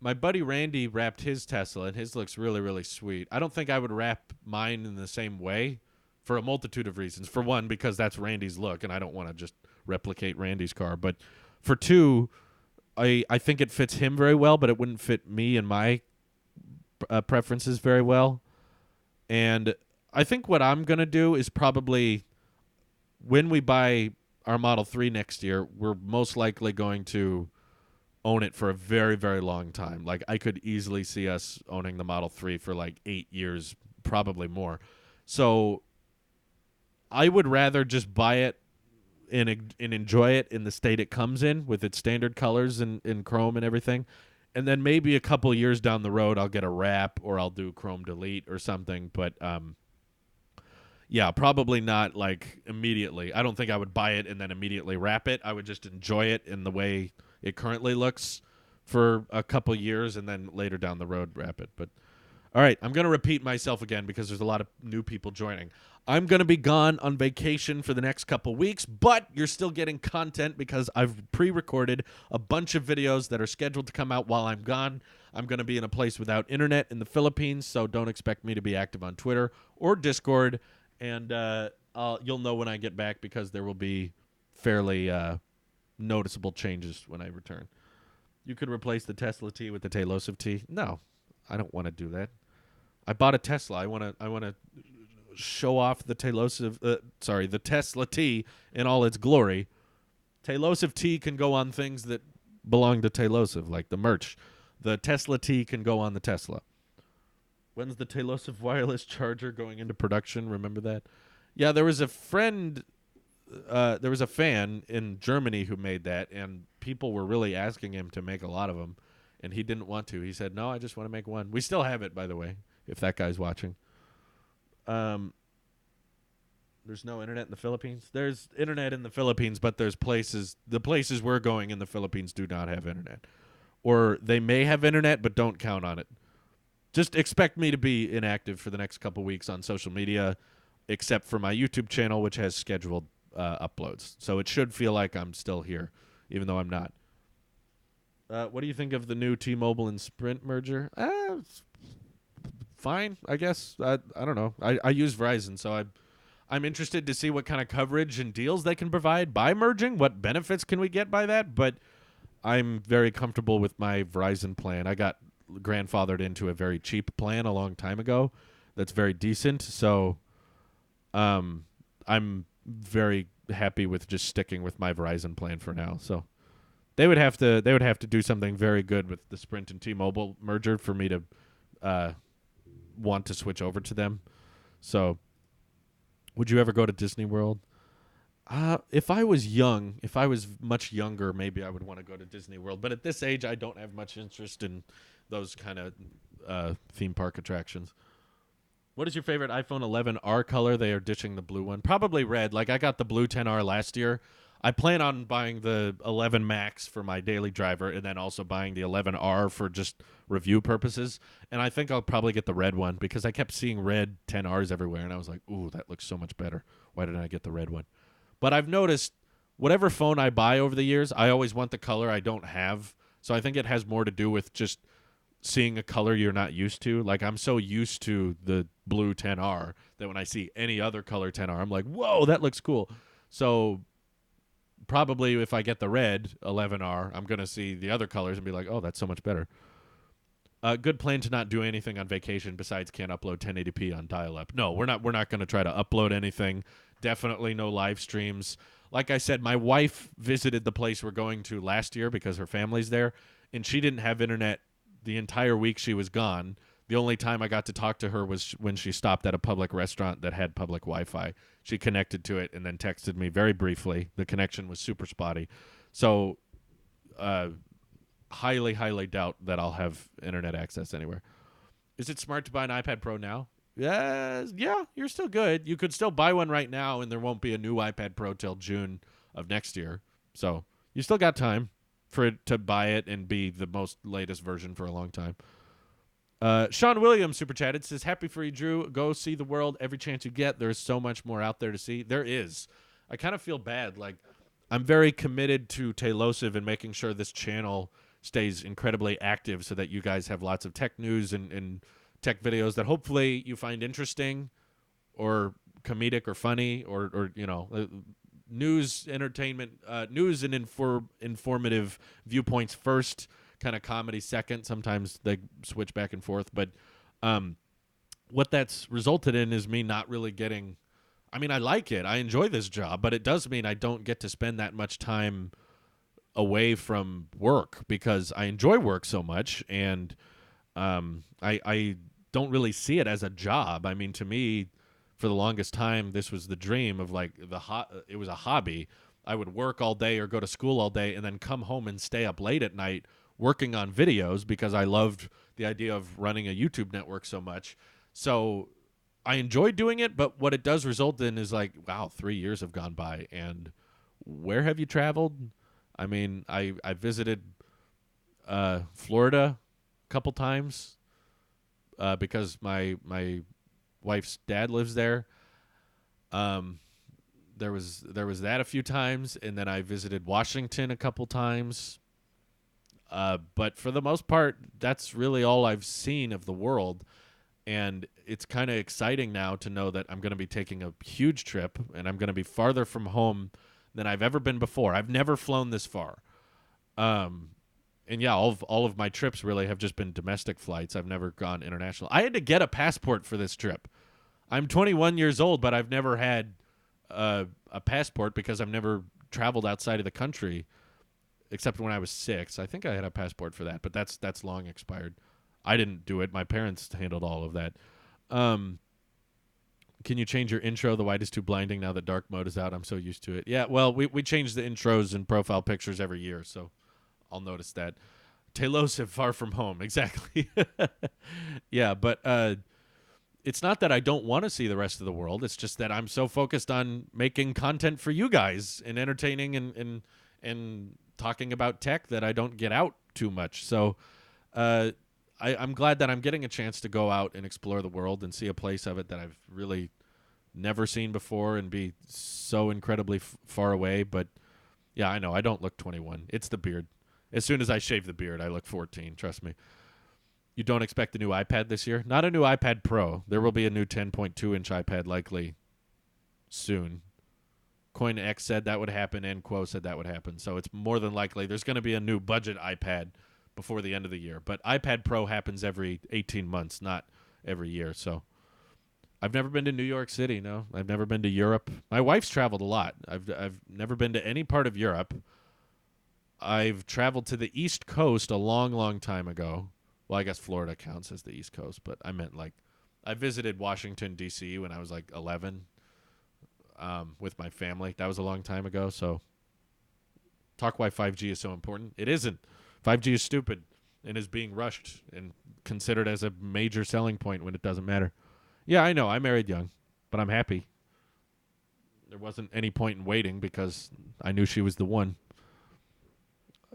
My buddy Randy wrapped his Tesla, and his looks really, really sweet. I don't think I would wrap mine in the same way for a multitude of reasons. For one, because that's Randy's look, and I don't want to just replicate Randy's car. But for two, I think it fits him very well, but it wouldn't fit me and my preferences very well. And I think what I'm going to do is probably, when we buy our Model 3 next year, we're most likely going to own it for a very, very long time. Like, I could easily see us owning the Model 3 for like 8 years, probably more. So I would rather just buy it and enjoy it in the state it comes in with its standard colors and chrome and everything. And then maybe a couple years down the road, I'll get a wrap or I'll do Chrome Delete or something. But yeah, probably not like immediately. I don't think I would buy it and then immediately wrap it. I would just enjoy it in the way it currently looks for a couple years and then later down the road wrap it. But all right, I'm going to repeat myself again because there's a lot of new people joining. I'm going to be gone on vacation for the next couple weeks, but you're still getting content because I've pre-recorded a bunch of videos that are scheduled to come out while I'm gone. I'm going to be in a place without internet in the Philippines, so don't expect me to be active on Twitter or Discord, and you'll know when I get back because there will be fairly noticeable changes when I return. You could replace the Tesla T with the Tailosive T. No, I don't want to do that. I bought a Tesla. I want to show off the the Tesla T in all its glory. Tailosive T can go on things that belong to Tailosive, like the merch. The Tesla T can go on the Tesla. When's the Tailosive wireless charger going into production? Remember that? Yeah, there was a friend, there was a fan in Germany who made that, and people were really asking him to make a lot of them, and he didn't want to. He said, "No, I just want to make one." We still have it, by the way, if that guy's watching. Um, there's no internet in the Philippines. There's internet in the Philippines, but the places we're going in the Philippines do not have internet, or they may have internet but don't count on it. Just expect me to be inactive for the next couple weeks on social media, except for my YouTube channel, which has scheduled uploads. So it should feel like I'm still here, even though I'm not. What do you think of the new T-Mobile and Sprint merger? It's fine, I guess. I don't know. I use Verizon, so I'm interested to see what kind of coverage and deals they can provide by merging. What benefits can we get by that? But I'm very comfortable with my Verizon plan. I got grandfathered into a very cheap plan a long time ago that's very decent. So I'm very happy with just sticking with my Verizon plan for now. So they would have to do something very good with the Sprint and T-Mobile merger for me to want to switch over to them. So would you ever go to Disney World? If I was young, if I was much younger, maybe I would want to go to Disney World. But at this age, I don't have much interest in those kind of theme park attractions. What is your favorite iPhone 11R color? They are ditching the blue one. Probably red. Like I got the blue 10R last year. I plan on buying the 11 Max for my daily driver and then also buying the 11R for just review purposes. And I think I'll probably get the red one because I kept seeing red 10Rs everywhere and I was like, "Ooh, that looks so much better. Why didn't I get the red one?" But I've noticed whatever phone I buy over the years, I always want the color I don't have. So I think it has more to do with just seeing a color you're not used to. Like I'm so used to the blue 10R that when I see any other color 10R, I'm like, "Whoa, that looks cool." So probably if I get the red 11R, I'm going to see the other colors and be like, "Oh, that's so much better." Good plan to not do anything on vacation besides can't upload 1080p on dial-up. No, we're not going to try to upload anything. Definitely no live streams. Like I said, my wife visited the place we're going to last year because her family's there, and she didn't have internet the entire week she was gone. The only time I got to talk to her was when she stopped at a public restaurant that had public Wi-Fi. She connected to it and then texted me very briefly. The connection was super spotty. So highly doubt that I'll have internet access anywhere. Is it smart to buy an iPad Pro now? Yeah, you're still good. You could still buy one right now, and there won't be a new iPad Pro till June of next year. So you still got time for it to buy it and be the most latest version for a long time. Sean Williams super chatted, says, "Happy for you, Drew. Go see the world every chance you get. There's so much more out there to see." There is. I kind of feel bad. Like I'm very committed to Tailosive and making sure this channel stays incredibly active so that you guys have lots of tech news and tech videos that hopefully you find interesting or comedic or funny or news, entertainment, news and informative viewpoints first, kind of comedy second. Sometimes they switch back and forth. But what that's resulted in is me not really getting – I mean, I like it. I enjoy this job, but it does mean I don't get to spend that much time – away from work because I enjoy work so much, and I don't really see it as a job. I mean, to me, for the longest time, this was the dream of like it was a hobby. I would work all day or go to school all day and then come home and stay up late at night working on videos because I loved the idea of running a YouTube network so much. So I enjoyed doing it, but what it does result in is like, wow, 3 years have gone by, and where have you traveled? I mean, I visited Florida a couple times because my wife's dad lives there. There was that a few times, and then I visited Washington a couple times. But for the most part, that's really all I've seen of the world. And it's kind of exciting now to know that I'm going to be taking a huge trip, and I'm going to be farther from home than I've ever been before. I've never flown this far. And yeah, all of my trips really have just been domestic flights. I've never gone international. I had to get a passport for this trip. I'm 21 years old, but I've never had a passport because I've never traveled outside of the country except when I was 6. I think I had a passport for that, but that's long expired. I didn't do it. My parents handled all of that. Um, can you change your intro? The white is too blinding now that dark mode is out. I'm so used to it. Yeah, well, we change the intros and profile pictures every year, so I'll notice that. Taylosive, far from home. Exactly. Yeah, but it's not that I don't want to see the rest of the world. It's just that I'm so focused on making content for you guys and entertaining and talking about tech that I don't get out too much. So I'm glad that I'm getting a chance to go out and explore the world and see a place of it that I've really never seen before and be so incredibly far away. But yeah, I know I don't look 21. It's the beard. As soon as I shave the beard, I look 14. Trust me. You don't expect a new iPad this year? Not a new iPad Pro. There will be a new 10.2-inch iPad likely soon. CoinX said that would happen, and Quo said that would happen. So it's more than likely there's going to be a new budget iPad before the end of the year. But iPad Pro happens every 18 months, not every year. So I've never been to New York City, no. I've never been to Europe. My wife's traveled a lot. I've never been to any part of Europe. I've traveled to the East Coast a long, long time ago. Well, I guess Florida counts as the East Coast, but I meant like I visited Washington, D.C. when I was like 11 with my family. That was a long time ago, so talk why 5G is so important. It isn't. 5G is stupid and is being rushed and considered as a major selling point when it doesn't matter. Yeah, I know. I married young, but I'm happy. There wasn't any point in waiting because I knew she was the one.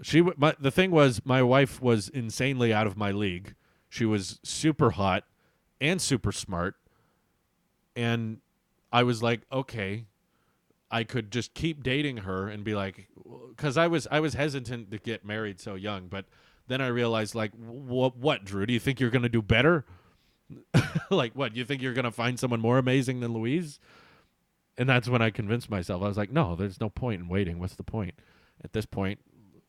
The thing was, my wife was insanely out of my league. She was super hot and super smart, and I was like, okay, I could just keep dating her and be like, because I was hesitant to get married so young, but then I realized, like, what, Drew? Do you think you're gonna do better? Like, what? You think you're gonna find someone more amazing than Louise? And that's when I convinced myself. I was like, no, there's no point in waiting. What's the point? At this point,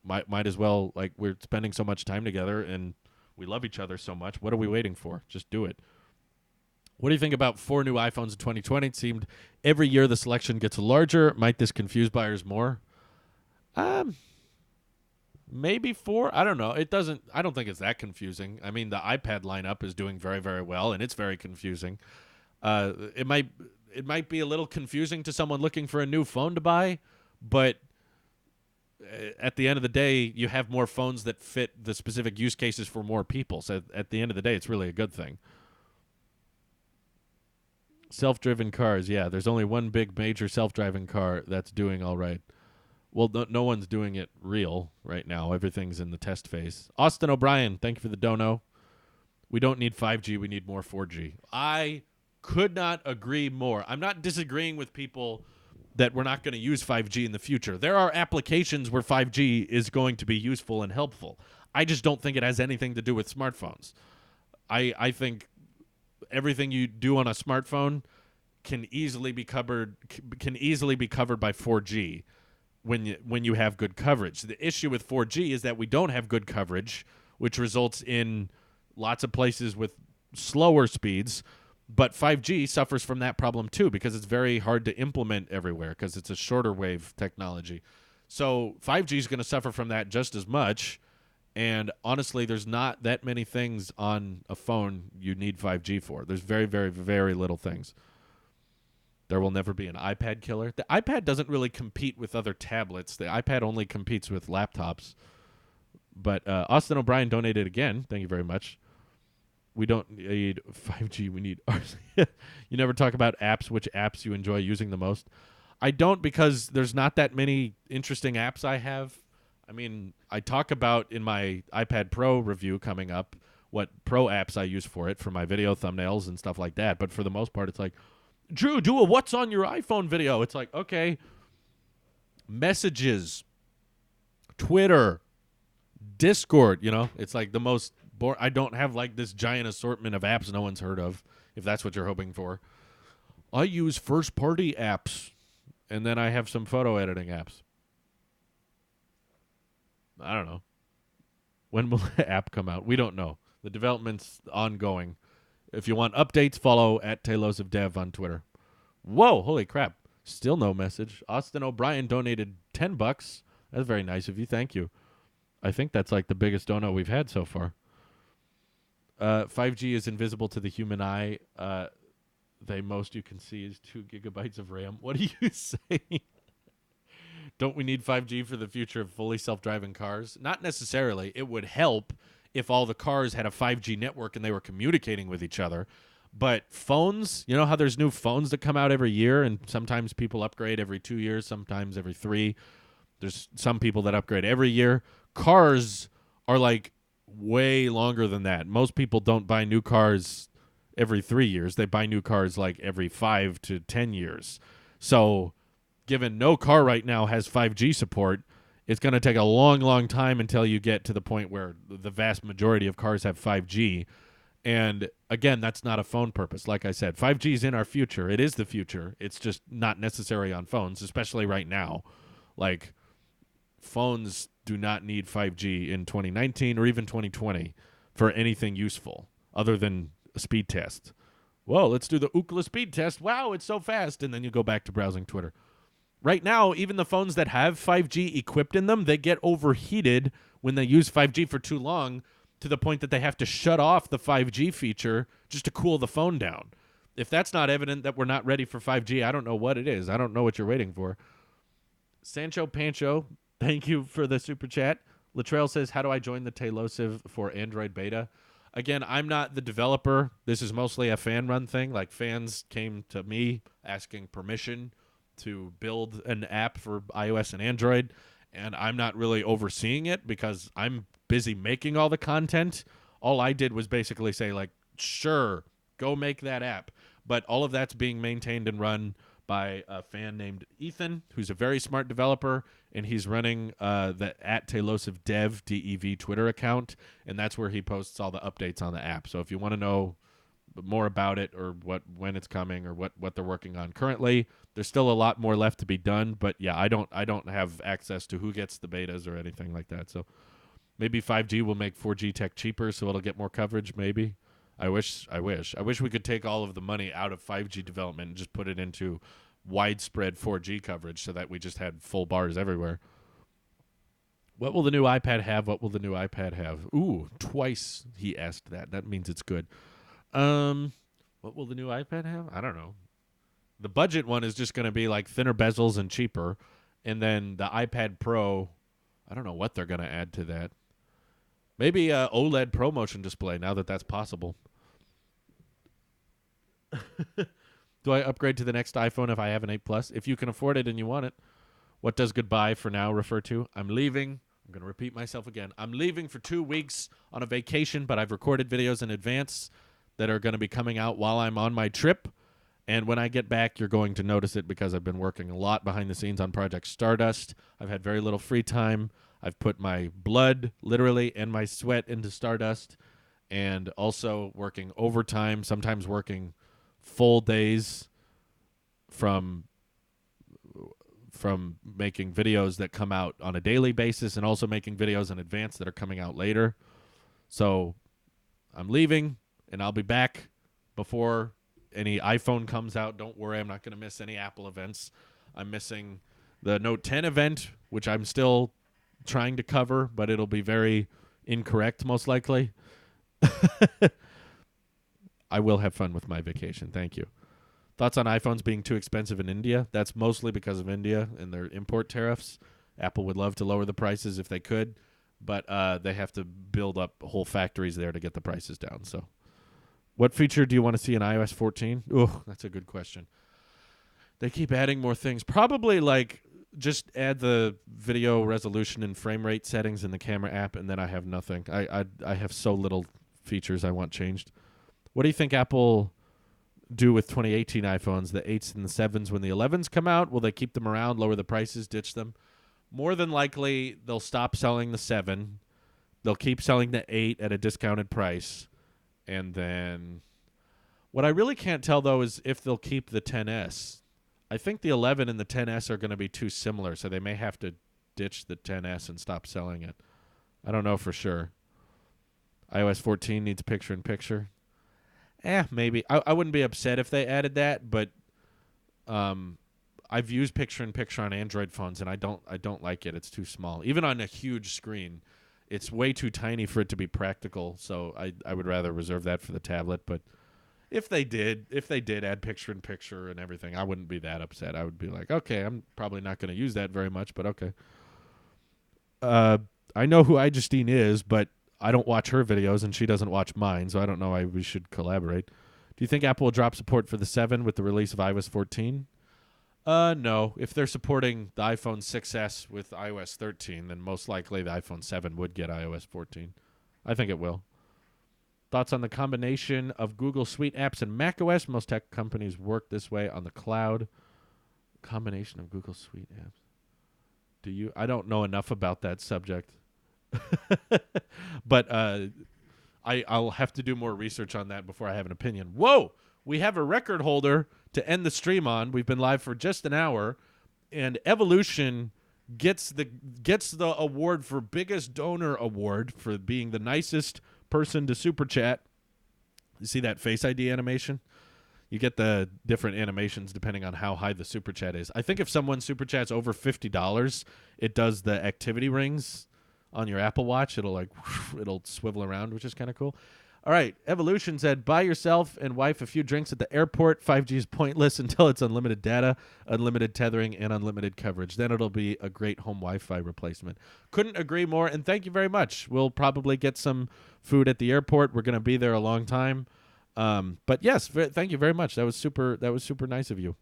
might as well, like, we're spending so much time together and we love each other so much. What are we waiting for? Just do it. What do you think about 4 new iPhones in 2020? It seemed every year the selection gets larger. Might this confuse buyers more? Maybe 4. I don't know. I don't think it's that confusing. I mean, the iPad lineup is doing very, very well, and it's very confusing. It might be a little confusing to someone looking for a new phone to buy, but at the end of the day, you have more phones that fit the specific use cases for more people. So at the end of the day, it's really a good thing. Self-driven cars, yeah. There's only one big major self-driving car that's doing all right. Well, no one's doing it real right now. Everything's in the test phase. Austin O'Brien, thank you for the dono. We don't need 5G. We need more 4G. I could not agree more. I'm not disagreeing with people that we're not going to use 5G in the future. There are applications where 5G is going to be useful and helpful. I just don't think it has anything to do with smartphones. I think everything you do on a smartphone can easily be covered by 4G when you have good coverage. The issue with 4G is that we don't have good coverage, which results in lots of places with slower speeds. But 5G suffers from that problem too because it's very hard to implement everywhere because it's a shorter wave technology. So 5G is going to suffer from that just as much. And honestly, there's not that many things on a phone you need 5G for. There's very, very, very little things. There will never be an iPad killer. The iPad doesn't really compete with other tablets. The iPad only competes with laptops. But Austin O'Brien donated again. Thank you very much. We don't need 5G. We need You never talk about apps, which apps you enjoy using the most. I don't because there's not that many interesting apps I have. I mean, I talk about in my iPad Pro review coming up what pro apps I use for it for my video thumbnails and stuff like that. But for the most part, it's like, Drew, do a what's on your iPhone video. It's like, okay, messages, Twitter, Discord, it's like the most I don't have like this giant assortment of apps no one's heard of, if that's what you're hoping for. I use first-party apps, and then I have some photo editing apps. I don't know. When will the app come out? We don't know. The development's ongoing. If you want updates, follow at TaylosofDev on Twitter. Whoa, holy crap. Still no message. Austin O'Brien donated $10. That's very nice of you. Thank you. I think that's like the biggest dono we've had so far. 5G is invisible to the human eye. The most you can see is 2 gigabytes of RAM. What are you saying? Don't we need 5G for the future of fully self-driving cars? Not necessarily. It would help if all the cars had a 5G network and they were communicating with each other. But phones, you know how there's new phones that come out every year, and sometimes people upgrade every 2 years, sometimes every 3. There's some people that upgrade every year. Cars are like way longer than that. Most people don't buy new cars every 3 years. They buy new cars like every 5 to 10 years. So given no car right now has 5G support, it's going to take a long, long time until you get to the point where the vast majority of cars have 5G. And again, that's not a phone purpose. Like I said, 5G is in our future. It is the future. It's just not necessary on phones, especially right now. Like, phones do not need 5G in 2019 or even 2020 for anything useful other than a speed test. Whoa, let's do the Ookla speed test. Wow, it's so fast. And then you go back to browsing Twitter. Right now, even the phones that have 5G equipped in them, they get overheated when they use 5G for too long, to the point that they have to shut off the 5G feature just to cool the phone down. If that's not evident that we're not ready for 5G, I don't know what it is. I don't know what you're waiting for. Sancho Pancho, thank you for the super chat. Latrell says, how do I join the Tailosive for Android beta? Again, I'm not the developer. This is mostly a fan-run thing. Like, fans came to me asking permission to build an app for iOS and Android, and I'm not really overseeing it because I'm busy making all the content. All I did was basically say, like, sure, go make that app. But all of that's being maintained and run by a fan named Ethan, who's a very smart developer, and he's running the @TailosivDev, DEV Twitter account, and that's where he posts all the updates on the app. So if you want to know more about it, or when it's coming, or what they're working on currently, there's still a lot more left to be done. But yeah, I don't have access to who gets the betas or anything like that. So maybe 5G will make 4G tech cheaper, so it'll get more coverage. Maybe. I wish we could take all of the money out of 5G development and just put it into widespread 4G coverage, so that we just had full bars everywhere. What will the new iPad have? What will the new iPad have? Ooh, twice he asked that. That means it's good. What will the new iPad have? I don't know. The budget one is just going to be like thinner bezels and cheaper. And then the iPad Pro, I don't know what they're going to add to that. Maybe a OLED ProMotion display, now that that's possible. Do I upgrade to the next iPhone if I have an 8 Plus? If you can afford it and you want it. What does goodbye for now refer to? I'm leaving. I'm going to repeat myself again. I'm leaving for 2 weeks on a vacation, but I've recorded videos in advance that are going to be coming out while I'm on my trip. And when I get back, you're going to notice it, because I've been working a lot behind the scenes on Project Stardust. I've had very little free time. I've put my blood, literally, and my sweat into Stardust, and also working overtime, sometimes working full days from making videos that come out on a daily basis, and also making videos in advance that are coming out later. So I'm leaving, and I'll be back before any iPhone comes out. Don't worry, I'm not going to miss any Apple events. I'm missing the Note 10 event, which I'm still trying to cover, but it'll be very incorrect, most likely. I will have fun with my vacation. Thank you. Thoughts on iPhones being too expensive in India? That's mostly because of India and their import tariffs. Apple would love to lower the prices if they could, but they have to build up whole factories there to get the prices down. So, what feature do you want to see in iOS 14? Oh, that's a good question. They keep adding more things. Probably like just add the video resolution and frame rate settings in the camera app, and then I have nothing. I have so little features I want changed. What do you think Apple do with 2018 iPhones, the 8s and the 7s, when the 11s come out? Will they keep them around, lower the prices, ditch them? More than likely, they'll stop selling the 7. They'll keep selling the 8 at a discounted price. And then what I really can't tell, though, is if they'll keep the 10S. I think the 11 and the 10S are going to be too similar, so they may have to ditch the 10S and stop selling it. I don't know for sure. iOS 14 needs picture-in-picture. Maybe. I wouldn't be upset if they added that, but I've used picture-in-picture on Android phones, and I don't like it. It's too small. Even on a huge screen, It's way too tiny for it to be practical, so I would rather reserve that for the tablet. But if they did add picture-in-picture and everything, I wouldn't be that upset. I would be like, okay, I'm probably not going to use that very much, but okay. I know who iJustine is, but I don't watch her videos, and she doesn't watch mine, so I don't know why we should collaborate. Do you think Apple will drop support for the 7 with the release of iOS 14? No. If they're supporting the iPhone 6S with iOS 13, then most likely the iPhone 7 would get iOS 14. I think it will. Thoughts on the combination of Google Suite apps and macOS? Most tech companies work this way on the cloud. Combination of Google Suite apps. Do you? I don't know enough about that subject. But I'll have to do more research on that before I have an opinion. Whoa! We have a record holder to end the stream on. We've been live for just an hour, and Evolution gets the award for biggest donor award for being the nicest person to super chat. You see that Face ID animation? You get the different animations depending on how high the super chat is. I think if someone super chats over $50, it does the activity rings on your Apple Watch. It'll swivel around, which is kind of cool. All right, Evolution said, buy yourself and wife a few drinks at the airport. 5G is pointless until it's unlimited data, unlimited tethering, and unlimited coverage. Then it'll be a great home Wi-Fi replacement. Couldn't agree more, and thank you very much. We'll probably get some food at the airport. We're going to be there a long time. But yes, thank you very much. That was super nice of you.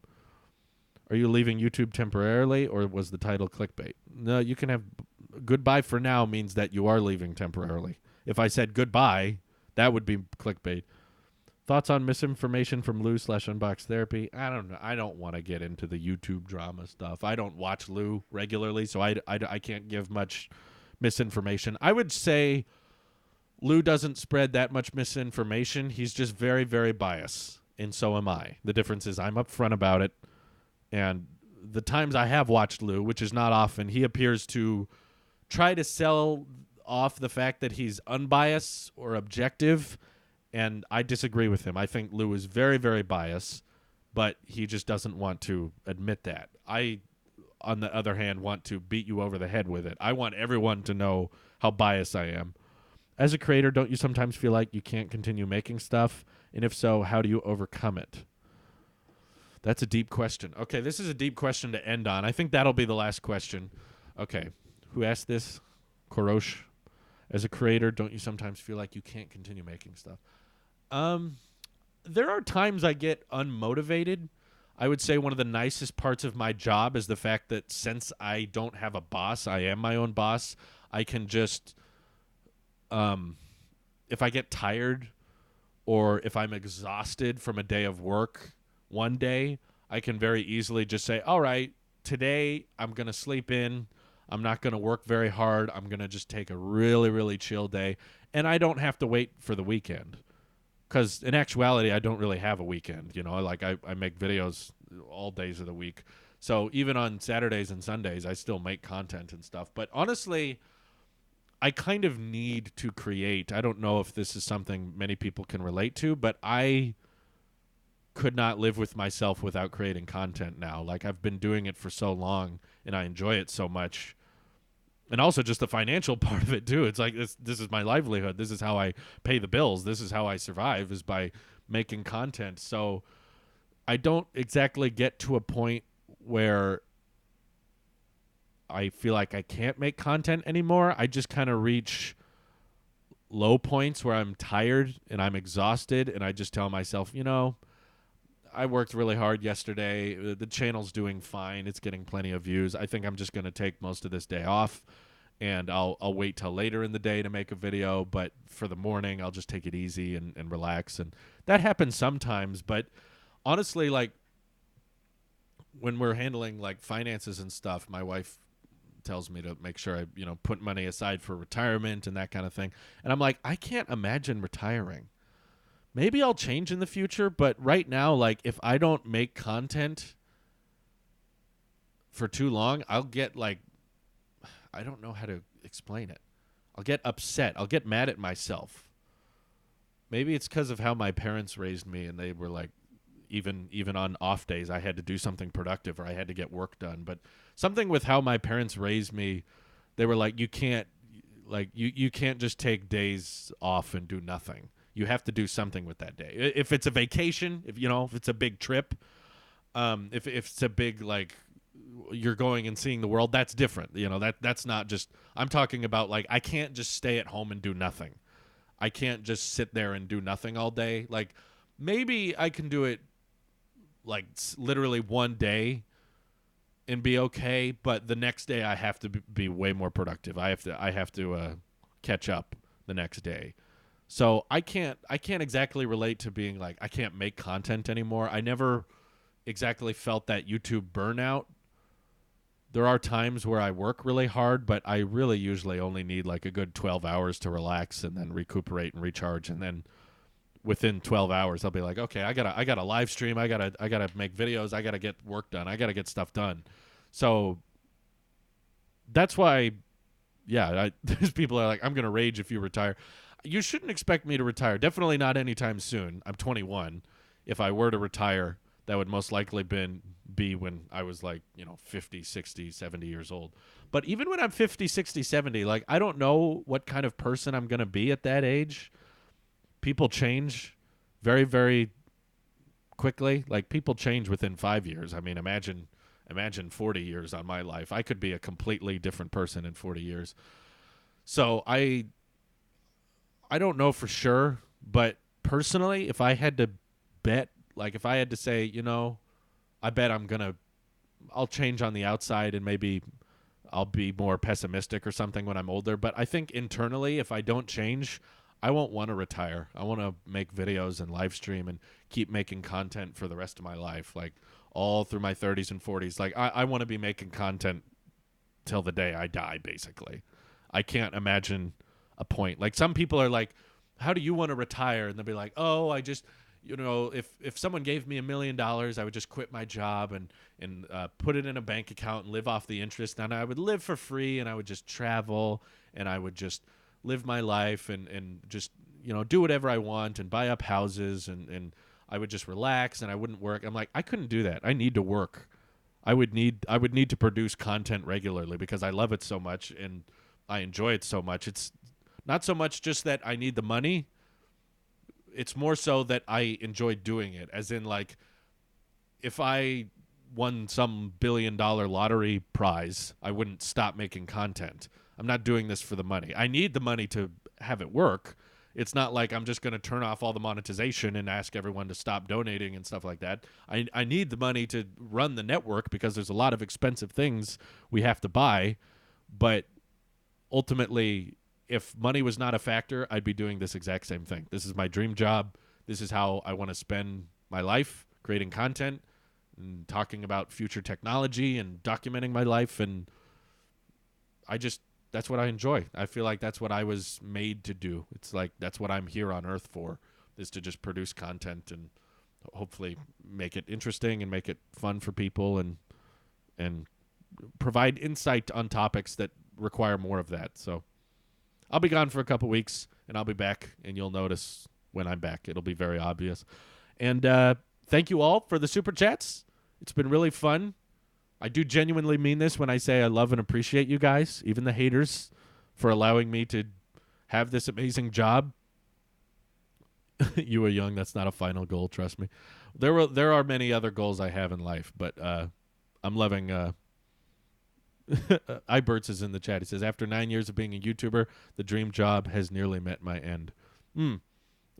Are you leaving YouTube temporarily, or was the title clickbait? No, you can have goodbye for now means that you are leaving temporarily. If I said goodbye, that would be clickbait. Thoughts on misinformation from Lou/Unbox Therapy? I don't know. I don't want to get into the YouTube drama stuff. I don't watch Lou regularly, so I can't give much misinformation. I would say Lou doesn't spread that much misinformation. He's just very, very biased, and so am I. The difference is I'm upfront about it, and the times I have watched Lou, which is not often, he appears to try to sell off the fact that he's unbiased or objective, and I disagree with him. I think Lou is very, very biased, but he just doesn't want to admit that. I, on the other hand, want to beat you over the head with it. I want everyone to know how biased I am. As a creator, don't you sometimes feel like you can't continue making stuff? And if so, how do you overcome it? That's a deep question. Okay, this is a deep question to end on. I think that'll be the last question. Okay, who asked this? Korosh. As a creator, don't you sometimes feel like you can't continue making stuff? There are times I get unmotivated. I would say one of the nicest parts of my job is the fact that since I don't have a boss, I am my own boss. I can just, if I get tired or if I'm exhausted from a day of work one day, I can very easily just say, all right, today I'm going to sleep in. I'm not going to work very hard. I'm going to just take a really, really chill day. And I don't have to wait for the weekend. Because in actuality, I don't really have a weekend. You know, like I make videos all days of the week. So even on Saturdays and Sundays, I still make content and stuff. But honestly, I kind of need to create. I don't know if this is something many people can relate to, but I could not live with myself without creating content now. Like, I've been doing it for so long, and I enjoy it so much. And also just the financial part of it, too. It's like, this is my livelihood. This is how I pay the bills. This is how I survive, is by making content. So I don't exactly get to a point where I feel like I can't make content anymore. I just kind of reach low points where I'm tired and I'm exhausted, and I just tell myself, you know, I worked really hard yesterday. The channel's doing fine. It's getting plenty of views. I think I'm just going to take most of this day off, and I'll wait till later in the day to make a video. But for the morning, I'll just take it easy and relax. And that happens sometimes. But honestly, like, when we're handling like finances and stuff, my wife tells me to make sure I, you know, put money aside for retirement and that kind of thing. And I'm like, I can't imagine retiring. Maybe I'll change in the future, but right now, like, if I don't make content for too long, I'll get, like, I don't know how to explain it. I'll get upset. I'll get mad at myself. Maybe it's because of how my parents raised me, and they were, like, even on off days, I had to do something productive or I had to get work done. But something with how my parents raised me, they were like, you can't, Like you can't just take days off and do nothing. You have to do something with that day. If it's a vacation, if it's a big trip, if it's a big, like, you're going and seeing the world, that's different. That's not just. I'm talking about, like, I can't just stay at home and do nothing. I can't just sit there and do nothing all day. Like, maybe I can do it, like, literally one day and be okay, but the next day I have to be way more productive. I have to catch up the next day. So I can't exactly relate to being like, I can't make content anymore. I never exactly felt that YouTube burnout. There are times where I work really hard, but I really usually only need like a good 12 hours to relax and then recuperate and recharge. And then within 12 hours, I'll be like, okay, I gotta live stream. I gotta make videos. I gotta get work done. I gotta get stuff done. So that's why, yeah, there's people that are like, I'm gonna rage if you retire. You shouldn't expect me to retire. Definitely not anytime soon. I'm 21. If I were to retire, that would most likely be when I was like, 50, 60, 70 years old. But even when I'm 50, 60, 70, like, I don't know what kind of person I'm going to be at that age. People change very, very quickly. Like, people change within 5 years. I mean, imagine 40 years on my life. I could be a completely different person in 40 years. So I don't know for sure, but personally, if I had to bet, like, if I had to say, I bet I'll change on the outside and maybe I'll be more pessimistic or something when I'm older. But I think internally, if I don't change, I won't want to retire. I want to make videos and live stream and keep making content for the rest of my life, like all through my 30s and 40s. Like, I want to be making content till the day I die, basically. I can't imagine a point. Like, some people are like, how do you want to retire? And they'll be like, oh, I just, if someone gave me $1 million, I would just quit my job and put it in a bank account and live off the interest. And I would live for free, and I would just travel, and I would just live my life and just, do whatever I want and buy up houses, and I would just relax and I wouldn't work. I'm like, I couldn't do that. I need to work. I would need to produce content regularly because I love it so much and I enjoy it so much. It's not so much just that I need the money. It's more so that I enjoy doing it. As in, like, if I won some $1 billion lottery prize, I wouldn't stop making content. I'm not doing this for the money. I need the money to have it work. It's not like I'm just going to turn off all the monetization and ask everyone to stop donating and stuff like that. I need the money to run the network because there's a lot of expensive things we have to buy. But ultimately, if money was not a factor, I'd be doing this exact same thing. This is my dream job. This is how I want to spend my life, creating content and talking about future technology and documenting my life. And that's what I enjoy. I feel like that's what I was made to do. It's like, that's what I'm here on Earth for, is to just produce content and hopefully make it interesting and make it fun for people and provide insight on topics that require more of that. So I'll be gone for a couple weeks, and I'll be back, and you'll notice when I'm back. It'll be very obvious. And thank you all for the Super Chats. It's been really fun. I do genuinely mean this when I say I love and appreciate you guys, even the haters, for allowing me to have this amazing job. You were young. That's not a final goal, trust me. There are many other goals I have in life, but I'm loving Iberts is in the chat. He says, after 9 years of being a YouTuber, the dream job has nearly met my end.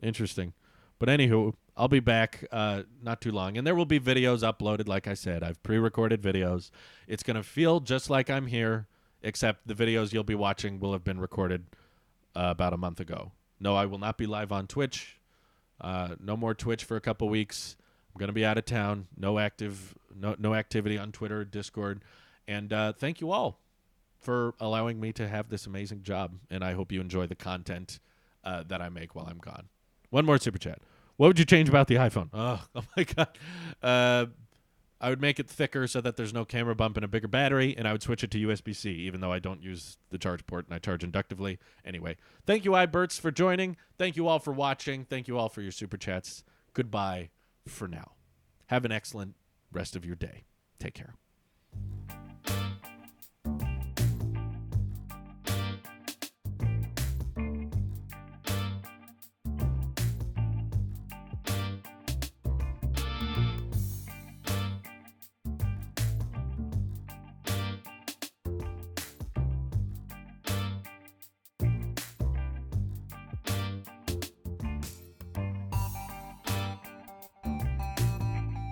Interesting. But anywho, I'll be back not too long. And there will be videos uploaded, like I said. I've pre-recorded videos. It's going to feel just like I'm here, except the videos you'll be watching will have been recorded about a month ago. No, I will not be live on Twitch. No more Twitch for a couple weeks. I'm going to be out of town. No activity on Twitter, Discord. And thank you all for allowing me to have this amazing job. And I hope you enjoy the content that I make while I'm gone. One more Super Chat. What would you change about the iPhone? Oh my God. I would make it thicker so that there's no camera bump and a bigger battery, and I would switch it to USB-C, even though I don't use the charge port and I charge inductively. Anyway, thank you, Iberts, for joining. Thank you all for watching. Thank you all for your Super Chats. Goodbye for now. Have an excellent rest of your day. Take care.